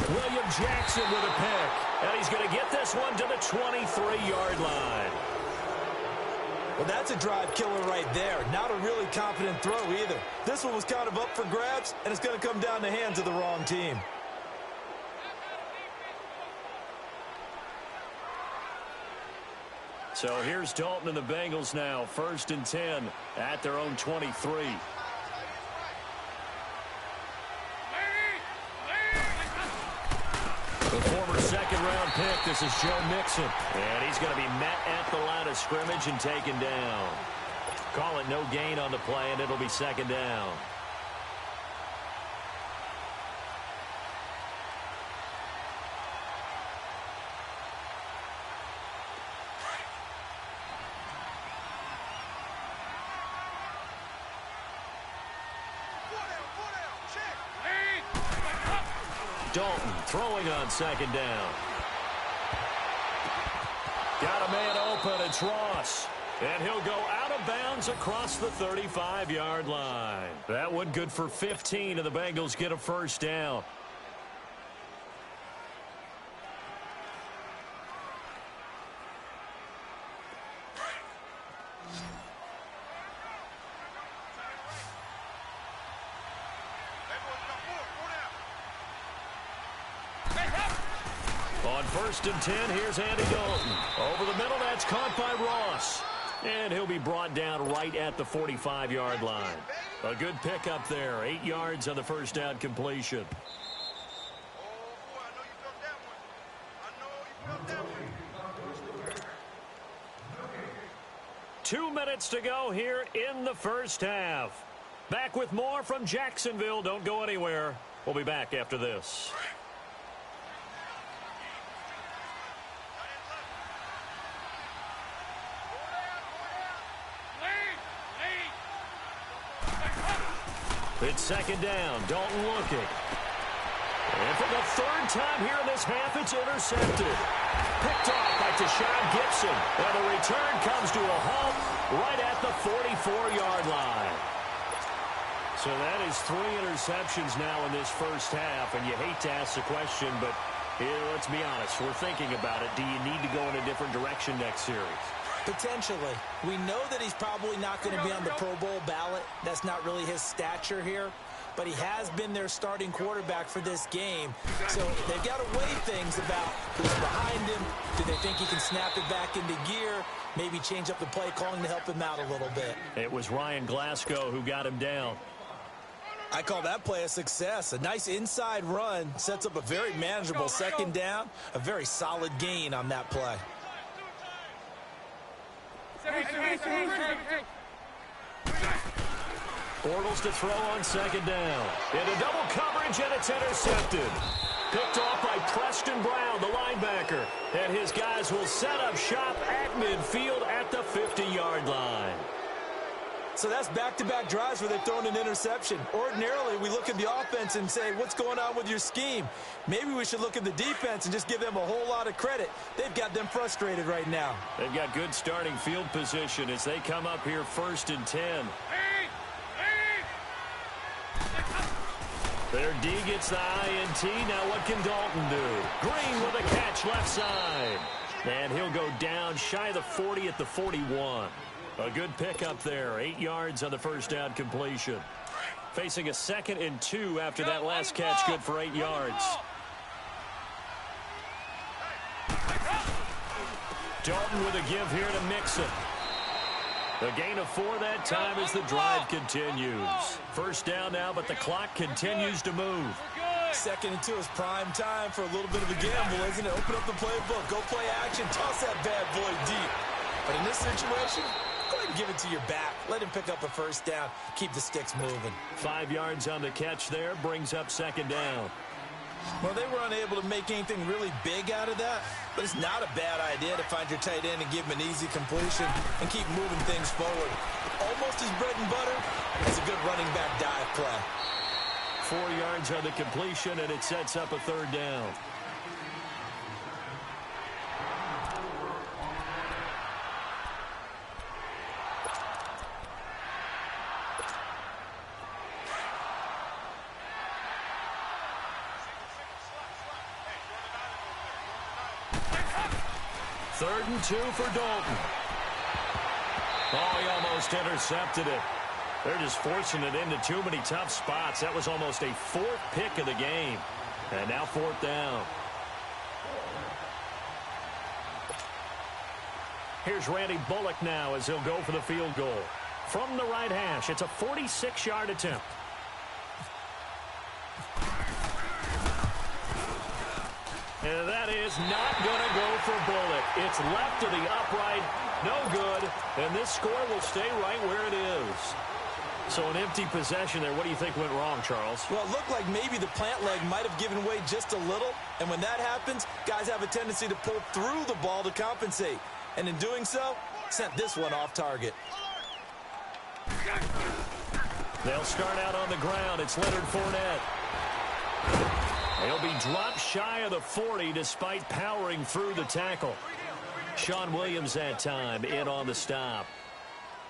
William Jackson with a pick. And he's going to get this one to the 23-yard line. Well, that's a drive killer right there. Not a really confident throw either. This one was kind of up for grabs, and it's going to come down the hands of the wrong team. So here's Dalton and the Bengals now. 1st and 10 at their own 23. The former 2nd-round pick, this is Joe Mixon. And he's going to be met at the line of scrimmage and taken down. Call it no gain on the play, and it'll be 2nd down. Dalton throwing on 2nd down. Got a man open. It's Ross. And he'll go out of bounds across the 35-yard line. That one good for 15, and the Bengals get a 1st down. On 1st and 10, here's Andy Dalton. Over the middle, that's caught by Ross. And he'll be brought down right at the 45-yard line. A good pickup there. 8 yards on the 1st down completion. 2 minutes to go here in the 1st half. Back with more from Jacksonville. Don't go anywhere. We'll be back after this. It's 2nd down. Dalton looking. And for the 3rd time here in this half, it's intercepted. Picked off by Tashawn Gibson. And the return comes to a halt right at the 44-yard line. So that is 3 interceptions now in this 1st half. And you hate to ask the question, but let's be honest. We're thinking about it. Do you need to go in a different direction next series? Potentially. We know that he's probably not going to be on the Pro Bowl ballot. That's not really his stature here. But he has been their starting quarterback for this game. So they've got to weigh things about who's behind him. Do they think he can snap it back into gear? Maybe change up the play calling to help him out a little bit. It was Ryan Glasgow who got him down. I call that play a success. A nice inside run sets up a very manageable 2nd down. A very solid gain on that play. Bortles to throw on 2nd down. Into double coverage, and it's intercepted. Picked off by Preston Brown, the linebacker. And his guys will set up shop at midfield at the 50-yard line. So that's back-to-back drives where they've thrown an interception. Ordinarily, we look at the offense and say, what's going on with your scheme? Maybe we should look at the defense and just give them a whole lot of credit. They've got them frustrated right now. They've got good starting field position as they come up here 1st and 10. Their D gets the INT. Now what can Dalton do? Green with a catch left side. And he'll go down shy of the 40 at the 41. A good pickup there. 8 yards on the first down completion. Facing a 2nd and 2 after that last catch. Good for 8 yards. Dalton with a give here to Mixon. A gain of 4 that time as the drive continues. First down now, but the clock continues to move. 2nd and 2 is prime time for a little bit of a gamble, isn't it? Open up the playbook. Go play action. Toss that bad boy deep. But in this situation, go ahead and give it to your back. Let him pick up a first down. Keep the sticks moving. 5 yards on the catch there. Brings up 2nd down. Well, they were unable to make anything really big out of that, but it's not a bad idea to find your tight end and give him an easy completion and keep moving things forward. Almost his bread and butter. It's a good running back dive play. 4 yards on the completion, and it sets up a 3rd down. Third and 2 for Dalton. Oh, he almost intercepted it. They're just forcing it into too many tough spots. That was almost a 4th pick of the game. And now 4th down. Here's Randy Bullock now as he'll go for the field goal. From the right hash, it's a 46-yard attempt. And that is not going to go for Bullock. It's left to the upright. No good. And this score will stay right where it is. So an empty possession there. What do you think went wrong, Charles? Well, it looked like maybe the plant leg might have given way just a little. And when that happens, guys have a tendency to pull through the ball to compensate. And in doing so, sent this one off target. They'll start out on the ground. It's Leonard Fournette. He'll be dropped shy of the 40 despite powering through the tackle. Sean Williams that time in on the stop.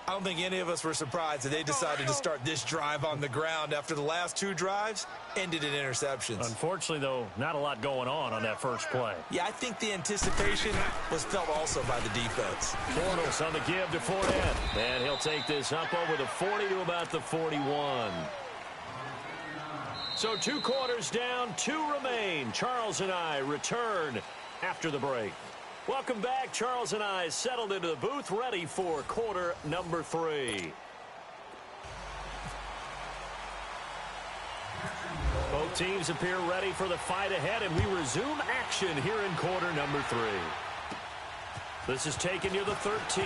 I don't think any of us were surprised that they decided to start this drive on the ground after the last 2 drives ended in interceptions. Unfortunately, though, not a lot going on that first play. Yeah, I think the anticipation was felt also by the defense. Bortles on the give to Fournette. And he'll take this up over the 40 to about the 41. So 2 quarters down, 2 remain. Charles and I return after the break. Welcome back. Charles and I settled into the booth, ready for quarter number 3. Both teams appear ready for the fight ahead, and we resume action here in quarter number 3. This is taken near the 13.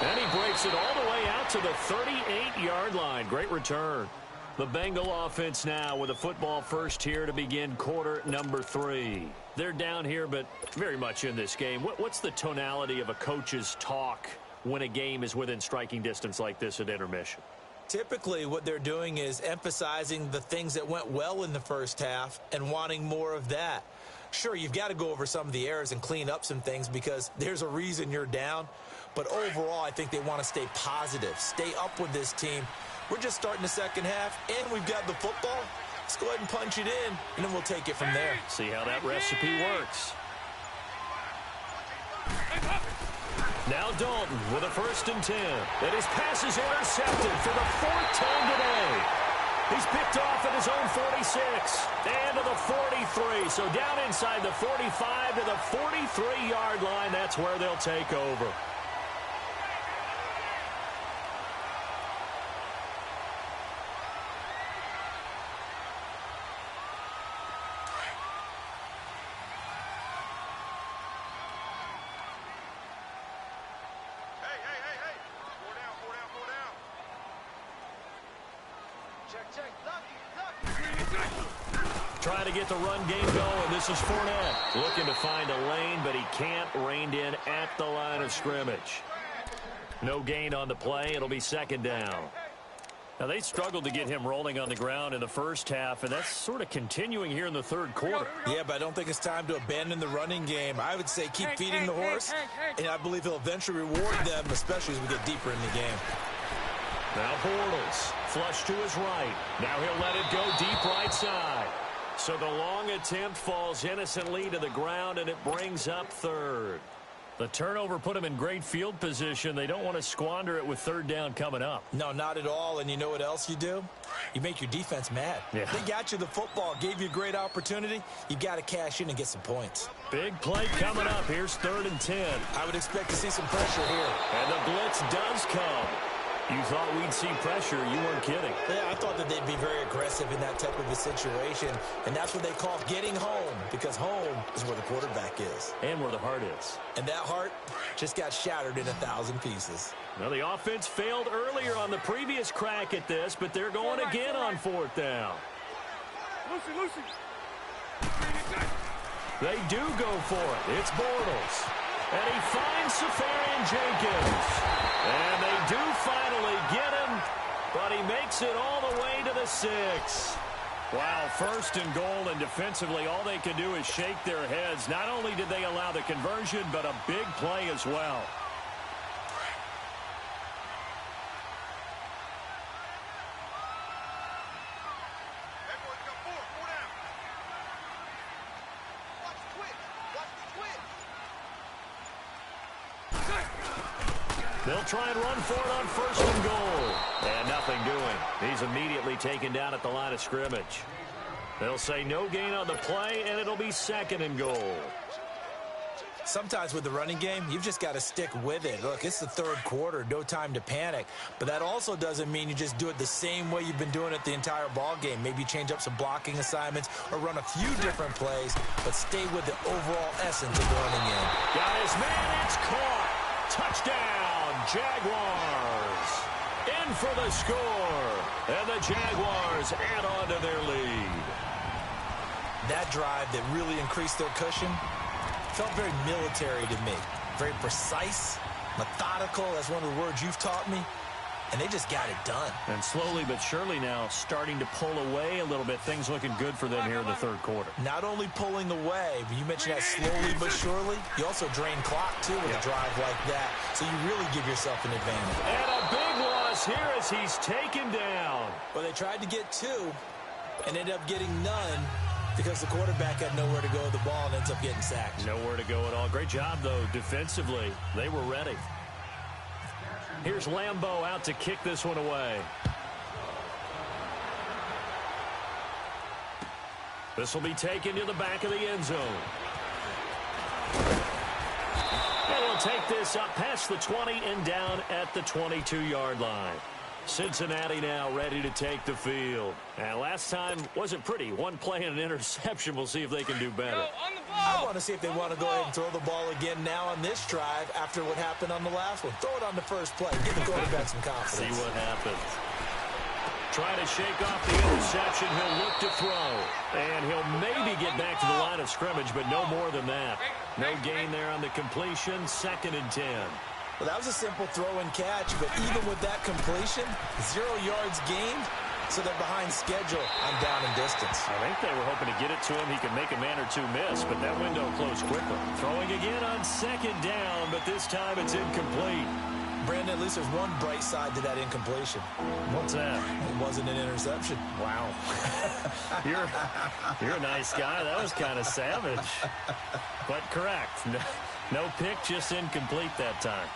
And he breaks it all the way out to the 38-yard line. Great return. The Bengal offense now with a football first here to begin quarter number 3. They're down here, but very much in this game. What's the tonality of a coach's talk when a game is within striking distance like this at intermission? Typically, what they're doing is emphasizing the things that went well in the first half and wanting more of that. Sure, you've got to go over some of the errors and clean up some things because there's a reason you're down. But overall, I think they want to stay positive, stay up with this team. We're just starting the second half, and we've got the football. Let's go ahead and punch it in, and then we'll take it from there. See how that recipe works. Now Dalton with a 1st and 10. And his pass is intercepted for the 4th time today. He's picked off at his own 46 and to the 43. So down inside the 45 to the 43-yard line. That's where they'll take over. Trying to get the run game going. This is Fournette looking to find a lane, but he can't. Reined in at the line of scrimmage. No gain on the play. It'll be second down. Now, they struggled to get him rolling on the ground in the first half, and that's sort of continuing here in the third quarter. Yeah, but I don't think it's time to abandon the running game. I would say keep feeding the horse, and I believe he'll eventually reward them, especially as we get deeper in the game. Now Bortles, flush to his right. Now he'll let it go deep right side. So the long attempt falls innocently to the ground, and it brings up third. The turnover put him in great field position. They don't want to squander it with third down coming up. No, not at all. And you know what else you do? You make your defense mad. Yeah. They got you the football, gave you a great opportunity. You got to cash in and get some points. Big play coming up. Here's 3rd and 10. I would expect to see some pressure here. And the blitz does come. You thought we'd see pressure. You weren't kidding. Yeah, I thought that they'd be very aggressive in that type of a situation. And that's what they call getting home, because home is where the quarterback is. And where the heart is. And that heart just got shattered in 1,000 pieces. Well, the offense failed earlier on the previous crack at this, but they're going again on 4th down. Lucy. They do go for it. It's Bortles. And he finds Safarian Jenkins. And they do finally get him, but he makes it all the way to the 6. Wow, 1st and goal, and defensively all they can do is shake their heads. Not only did they allow the conversion, but a big play as well. They'll try and run for it on 1st and goal. And nothing doing. He's immediately taken down at the line of scrimmage. They'll say no gain on the play, and it'll be 2nd and goal. Sometimes with the running game, you've just got to stick with it. Look, it's the 3rd quarter, no time to panic. But that also doesn't mean you just do it the same way you've been doing it the entire ball game. Maybe change up some blocking assignments or run a few different plays, but stay with the overall essence of the running game. Got his man, it's caught. Touchdown, Jaguars. In for the score. And the Jaguars add on to their lead. That drive that really increased their cushion felt very military to me. Very precise, methodical. That's one of the words you've taught me. And they just got it done. And slowly but surely now starting to pull away a little bit. Things looking good for them here in the 3rd quarter. Not only pulling away, but you mentioned that slowly but surely. You also drain clock, too, with a drive like that. So you really give yourself an advantage. And a big loss here as he's taken down. Well, they tried to get 2 and ended up getting none because the quarterback had nowhere to go with the ball and ends up getting sacked. Nowhere to go at all. Great job, though, defensively. They were ready. Here's Lambeau out to kick this one away. This will be taken to the back of the end zone. And he'll take this up past the 20 and down at the 22-yard line. Cincinnati now ready to take the field. And last time wasn't pretty. One play and an interception. We'll see if they can do better. I want to see if they want to go ahead and throw the ball again now on this drive after what happened on the last one. Throw it on the first play. Give the quarterback some confidence. See what happens. Try to shake off the interception. He'll look to throw. And he'll maybe get back to the line of scrimmage, but no more than that. No gain there on the completion. 2nd and 10. Well, that was a simple throw and catch, but even with that completion, 0 yards gained, so they're behind schedule on down and distance. I think they were hoping to get it to him. He could make a man or 2 miss, but that window closed quickly. Throwing again on 2nd down, but this time it's incomplete. Brandon, at least there's one bright side to that incompletion. What's that? It wasn't an interception. Wow. You're a nice guy. That was kind of savage. But correct. No pick, just incomplete that time.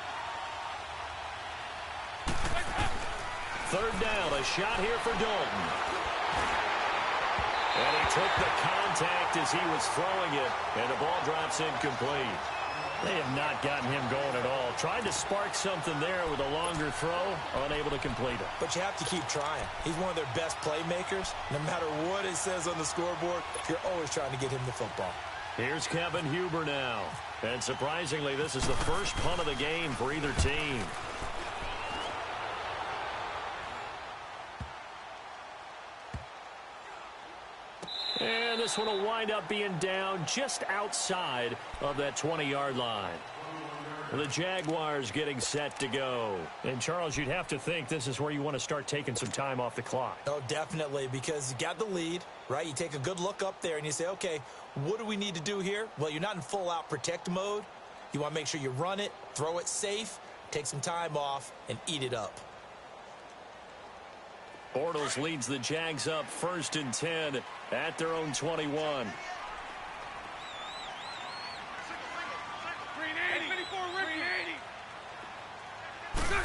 3rd down, a shot here for Dalton. And he took the contact as he was throwing it, and the ball drops incomplete. They have not gotten him going at all. Tried to spark something there with a longer throw, unable to complete it. But you have to keep trying. He's one of their best playmakers. No matter what it says on the scoreboard, you're always trying to get him the football. Here's Kevin Huber now. And surprisingly, this is the first punt of the game for either team. And this one will wind up being down just outside of that 20-yard line. The Jaguars getting set to go. And, Charles, you'd have to think this is where you want to start taking some time off the clock. Oh, definitely, because you got the lead, right? You take a good look up there and you say, okay, what do we need to do here? Well, you're not in full-out protect mode. You want to make sure you run it, throw it safe, take some time off, and eat it up. Bortles leads the Jags up 1st and 10 at their own 21.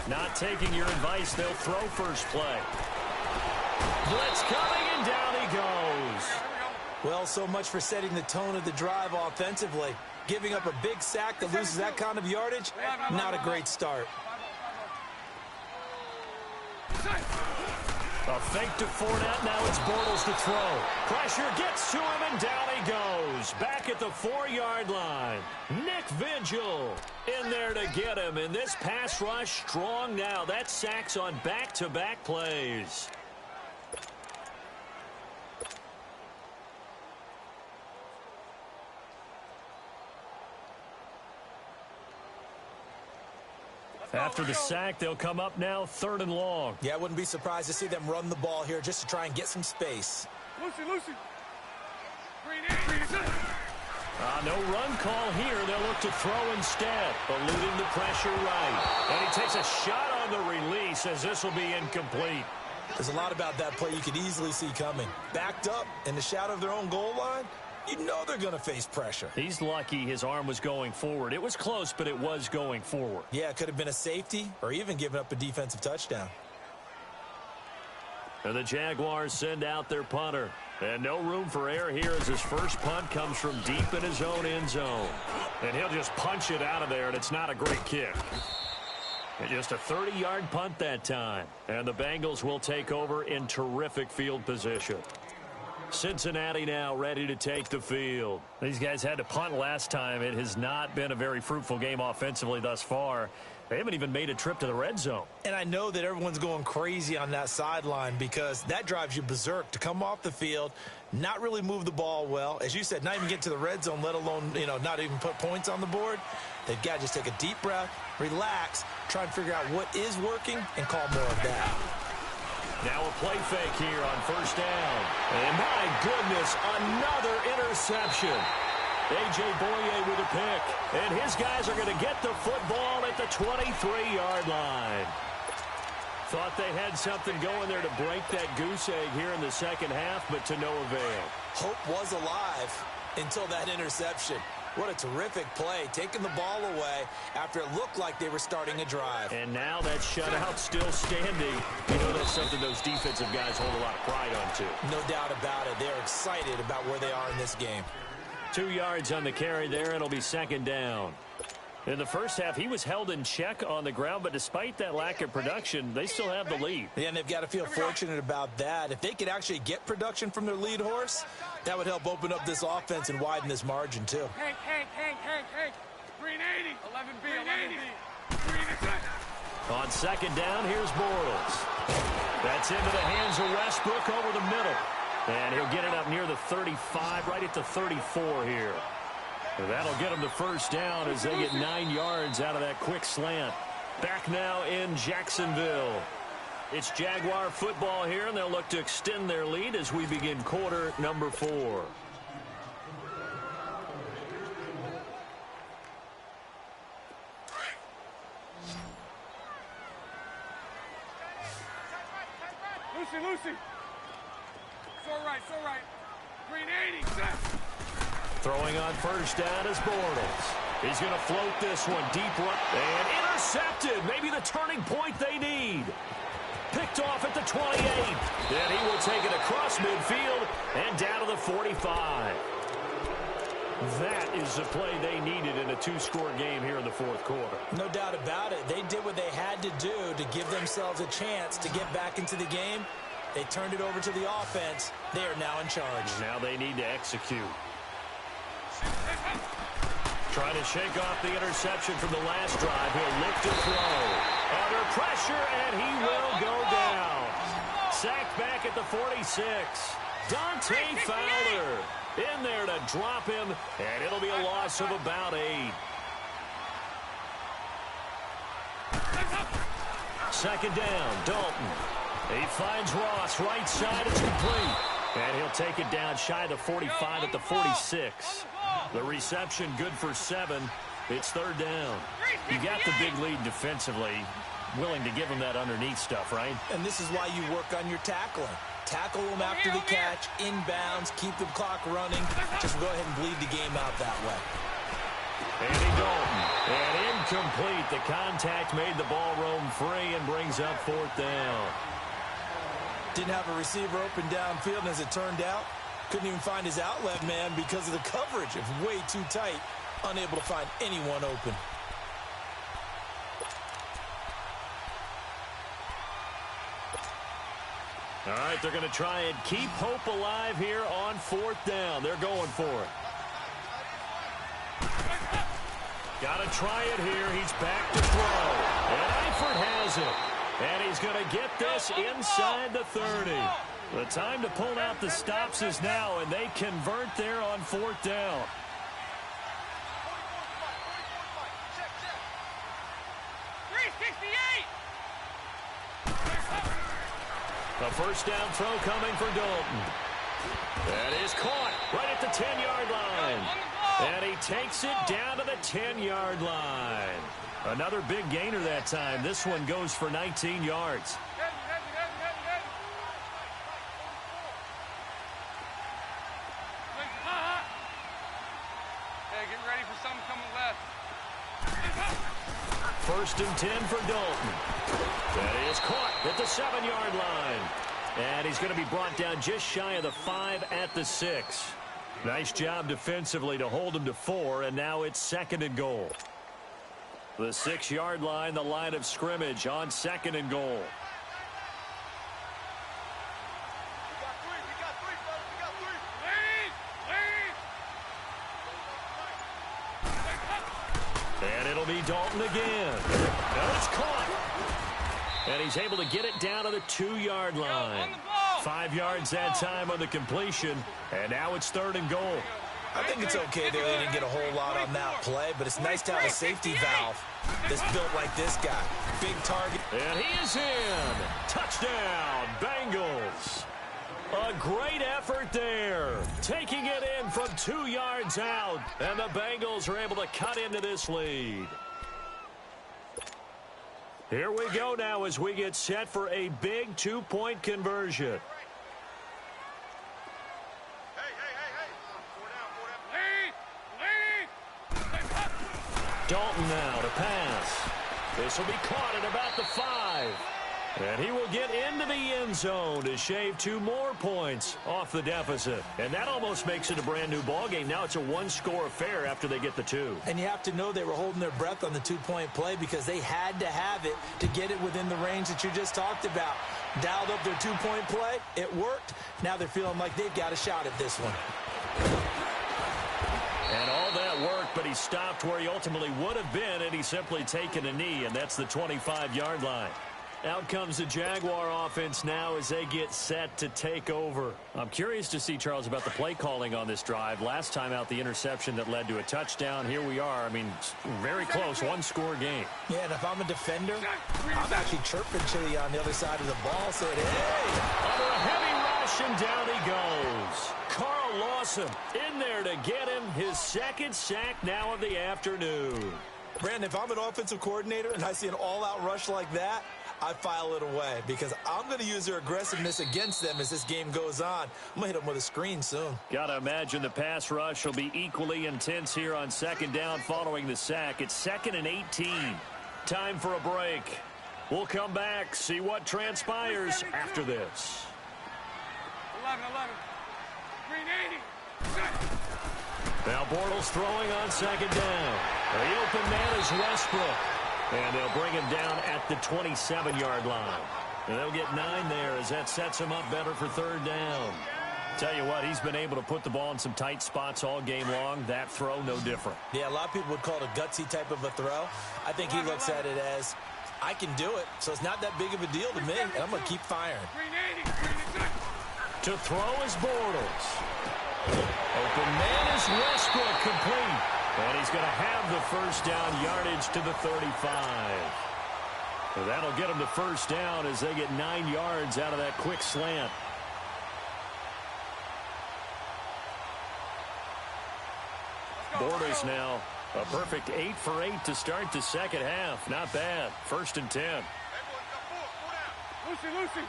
Not taking your advice, they'll throw first play. Blitz coming, and down he goes. Well, so much for setting the tone of the drive offensively. Giving up a big sack that loses that kind of yardage, not a great start. A fake to Fournette, now it's Bortles to throw. Pressure gets to him, and down he goes. Back at the 4-yard line. Nick Vigil in there to get him, and this pass rush strong now. That sacks on back-to-back plays. After the sack, they'll come up now 3rd and long. Yeah, I wouldn't be surprised to see them run the ball here just to try and get some space. Lucy. No run call here. They'll look to throw instead, eluding the pressure right. And he takes a shot on the release as this will be incomplete. There's a lot about that play you could easily see coming. Backed up in the shadow of their own goal line, you know they're going to face pressure. He's lucky his arm was going forward. It was close, but it was going forward. Yeah, it could have been a safety or even given up a defensive touchdown. And the Jaguars send out their punter. And no room for error here as his first punt comes from deep in his own end zone. And he'll just punch it out of there, and it's not a great kick. And just a 30-yard punt that time. And the Bengals will take over in terrific field position. Cincinnati now ready to take the field. These guys had to punt last time. It has not been a very fruitful game offensively thus far. They haven't even made a trip to the red zone. And I know that everyone's going crazy on that sideline because that drives you berserk to come off the field, not really move the ball well. As you said, not even get to the red zone, let alone, not even put points on the board. They've got to just take a deep breath, relax, try and figure out what is working, and call more of that. Now a play fake here on 1st down. And my goodness, another interception. A.J. Boye with a pick. And his guys are going to get the football at the 23-yard line. Thought they had something going there to break that goose egg here in the second half, but to no avail. Hope was alive until that interception. What a terrific play, taking the ball away after it looked like they were starting a drive. And now that shutout still standing. That's something those defensive guys hold a lot of pride on, too. No doubt about it. They're excited about where they are in this game. 2 yards on the carry there. It'll be 2nd down. In the first half, he was held in check on the ground, but despite that lack of production, they still have the lead. Yeah, and they've got to feel fortunate about that. If they could actually get production from their lead horse, that would help open up this offense and widen this margin, too. Hank. Green 80. 11B. On 2nd down, here's Bortles. That's into the hands of Westbrook over the middle. And he'll get it up near the 35, right at the 34 here. And that'll get them the 1st down as they get 9 yards out of that quick slant. Back now in Jacksonville. It's Jaguar football here, and they'll look to extend their lead as we begin quarter number 4. Lucy. So right. Green 80. Set. Throwing on 1st down is Bortles. He's going to float this one deep right. And intercepted. Maybe the turning point they need. Picked off at the 28. And he will take it across midfield and down to the 45. That is the play they needed in a 2-score game here in the 4th quarter. No doubt about it. They did what they had to do to give themselves a chance to get back into the game. They turned it over to the offense. They are now in charge. Now they need to execute. Trying to shake off the interception from the last drive. He'll look to throw. Under pressure, and he will go down. Sacked back at the 46. Dante Fowler in there to drop him, and it'll be a loss of about 8. second down. Dalton. He finds Ross. Right side. It's complete. And he'll take it down shy of the 45 at the 46. The reception good for 7. It's third down. You got the big lead defensively. Willing to give him that underneath stuff, right? And this is why you work on your tackling. Tackle them after the catch, inbounds, keep the clock running. Just go ahead and bleed the game out that way. Andy Dalton. And incomplete. The contact made the ball roam free and brings up fourth down. Didn't have a receiver open downfield, and as it turned out, couldn't even find his outlet man because of the coverage. It's way too tight. Unable to find anyone open. All right, they're going to try and keep hope alive here on fourth down. They're going for it. Got to try it here. He's back to throw. And Eifert has it. And he's going to get this inside the 30. The time to pull out the stops is now, and they convert there on fourth down. A first down throw coming for Dalton. That is caught right at the 10-yard line. And he takes it down to the 10-yard line. Another big gainer that time. This one goes for 19 yards. Hey, get ready for something coming left. First and 10 for Dalton. That is caught at the 7-yard line. And he's going to be brought down just shy of the 5 at the 6. Nice job defensively to hold him to 4, and now it's second and goal. The 6-yard line, the line of scrimmage on second and goal. And it'll be Dalton again. Now it's caught. And he's able to get it down to the 2-yard line. 5 yards that time on the completion. And now it's third and goal. I think it's okay that they didn't get a whole lot on that play, but it's nice to have a safety valve that's built like this guy. Big target. And he is in. Touchdown, Bengals. A great effort there. Taking it in from 2 yards out. And the Bengals are able to cut into this lead. Here we go now as we get set for a big 2-point conversion. Dalton now to pass. This will be caught at about the 5. And he will get into the end zone to shave 2 more points off the deficit. And that almost makes it a brand new ball game. Now it's a 1-score affair after they get the 2. And you have to know they were holding their breath on the 2-point play because they had to have it to get it within the range that you just talked about. Dialed up their 2-point play. It worked. Now they're feeling like they've got a shot at this one. And all that worked, but he stopped where he ultimately would have been, and he's simply taken a knee, and that's the 25-yard line. Out comes the Jaguar offense now as they get set to take over. I'm curious to see, Charles, about the play calling on this drive. Last time out, the interception that led to a touchdown. Here we are. I mean, very close, 1-score game. Yeah, and if I'm a defender, I'm actually chirping Chili on the other side of the ball, saying, hey! Under a heavy rush, and down he goes. Carl Lawson in there to get him his second sack now of the afternoon. Brandon, if I'm an offensive coordinator and I see an all-out rush like that, I file it away because I'm going to use their aggressiveness against them as this game goes on. I'm going to hit them with a screen soon. Got to imagine the pass rush will be equally intense here on second down following the sack. It's 2nd and 18. Time for a break. We'll come back, see what transpires after this. 11. Green 80. Now Bortles throwing on second down. The open man is Westbrook. And they'll bring him down at the 27-yard line. And they'll get 9 there as that sets him up better for third down. Tell you what, he's been able to put the ball in some tight spots all game long. That throw, no different. Yeah, a lot of people would call it a gutsy type of a throw. I think he looks at it as, I can do it, so it's not that big of a deal to me, and I'm going to keep firing. To throw is Bortles. Open man is Westbrook, complete. And he's going to have the first down, yardage to the 35. Well, that'll get them the first down as they get 9 yards out of that quick slant. Bortles now a perfect 8 for 8 to start the second half. Not bad. 1st and 10. Lucy.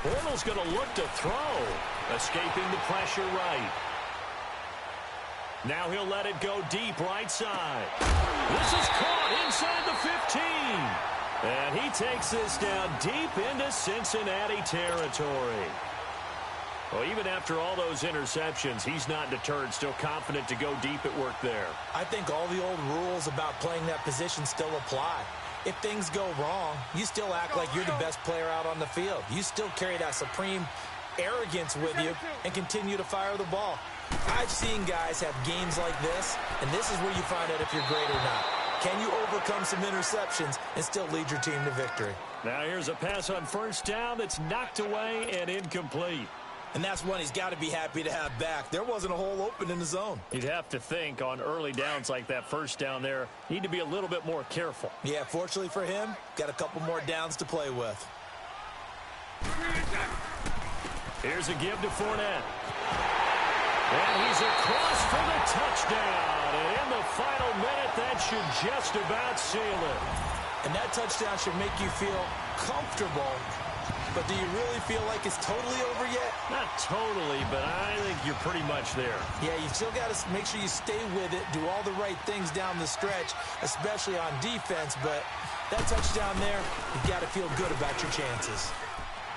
Bortles going to look to throw. Escaping the pressure right. Now he'll let it go deep right side. This is caught inside the 15. And he takes this down deep into Cincinnati territory. Well, even after all those interceptions, he's not deterred, still confident to go deep at work there. I think all the old rules about playing that position still apply. If things go wrong, you still act like you're the best player out on the field. You still carry that supreme arrogance with you and continue to fire the ball. I've seen guys have games like this, and this is where you find out if you're great or not. Can you overcome some interceptions and still lead your team to victory? Now here's a pass on 1st down that's knocked away and incomplete. And that's one he's got to be happy to have back. There wasn't a hole open in the zone. You'd have to think on early downs like that 1st down there, need to be a little bit more careful. Yeah, fortunately for him, got a couple more downs to play with. Here's a give to Fournette. And he's across for the touchdown. And in the final minute, that should just about seal it. And that touchdown should make you feel comfortable. But do you really feel like it's totally over yet? Not totally, but I think you're pretty much there. Yeah, you still got to make sure you stay with it, do all the right things down the stretch, especially on defense. But that touchdown there, you've got to feel good about your chances.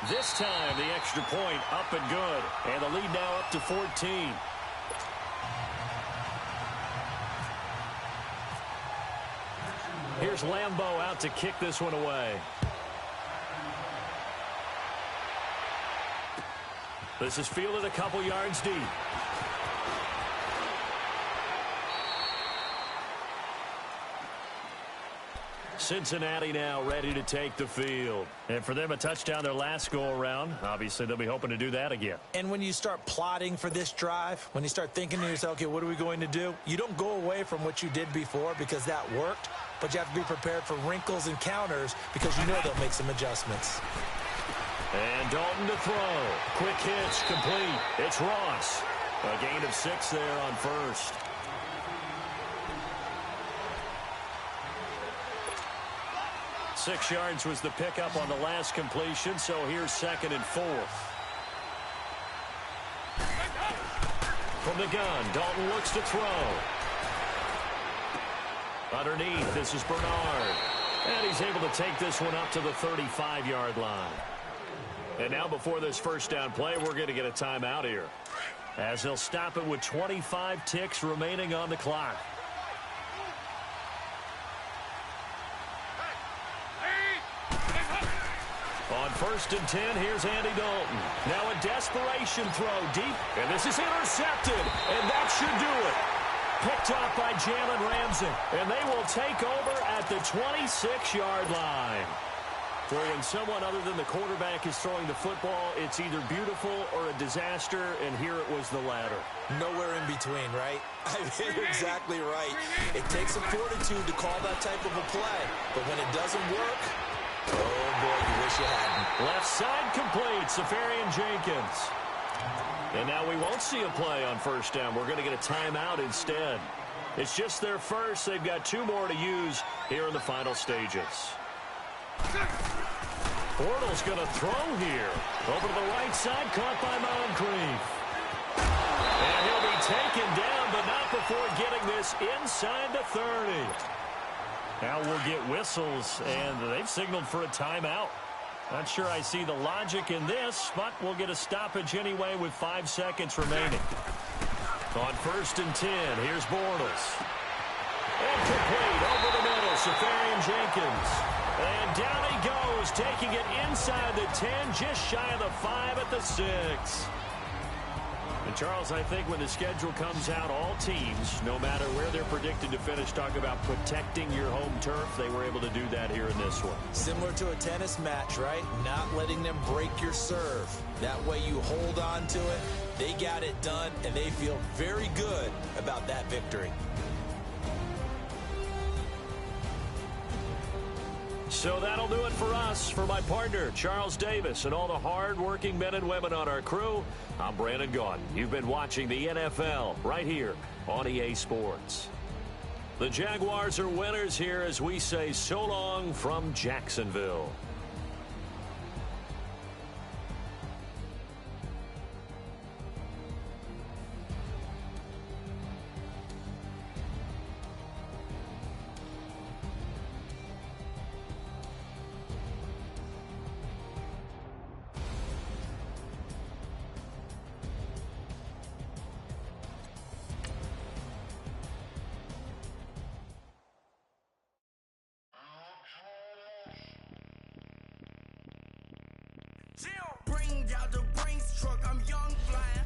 This time, the extra point up and good. And the lead now up to 14. Here's Lambeau out to kick this one away. This is fielded a couple yards deep. Cincinnati now ready to take the field. And for them, a touchdown their last go-around. Obviously, they'll be hoping to do that again. And when you start plotting for this drive, when you start thinking to yourself, okay, what are we going to do? You don't go away from what you did before because that worked, but you have to be prepared for wrinkles and counters because you know they'll make some adjustments. And Dalton to throw. Quick hitch, complete. It's Ross. A gain of 6 there on 1st. Six yards was the pickup on the last completion, so here's 2nd and 4. From the gun, Dalton looks to throw. Underneath, this is Bernard. And he's able to take this one up to the 35-yard line. And now before this 1st down play, we're going to get a timeout here, as they'll stop it with 25 ticks remaining on the clock. On 1st and 10, here's Andy Dalton. Now a desperation throw deep, and this is intercepted, and that should do it. Picked up by Jalen Ramsey, and they will take over at the 26-yard line. Well, when someone other than the quarterback is throwing the football, it's either beautiful or a disaster, and here it was the latter. Nowhere in between, right? I mean, you're exactly right. It takes some fortitude to call that type of a play, but when it doesn't work, oh boy, you wish you hadn't. Left side complete, Safarian Jenkins. And now we won't see a play on 1st down. We're going to get a timeout instead. It's just their first. They've got 2 more to use here in the final stages. Bortles going to throw here. Over to the right side, caught by Moncrief. And he'll be taken down, but not before getting this inside the 30. Now we'll get whistles, and they've signaled for a timeout. Not sure I see the logic in this, but we'll get a stoppage anyway with 5 seconds remaining. On 1st and 10, here's Bortles. And complete over the middle, Safarian Jenkins. And down he goes, taking it inside the 10, just shy of the 5 at the 6. And Charles, I think when the schedule comes out, all teams, no matter where they're predicted to finish, talk about protecting your home turf. They were able to do that here in this one. Similar to a tennis match, right? Not letting them break your serve. That way you hold on to it. They got it done, and they feel very good about that victory. So that'll do it for us. For my partner, Charles Davis, and all the hard-working men and women on our crew, I'm Brandon Gaudin. You've been watching the NFL right here on EA Sports. The Jaguars are winners here as we say so long from Jacksonville. Bring out the Brinks truck, I'm young flying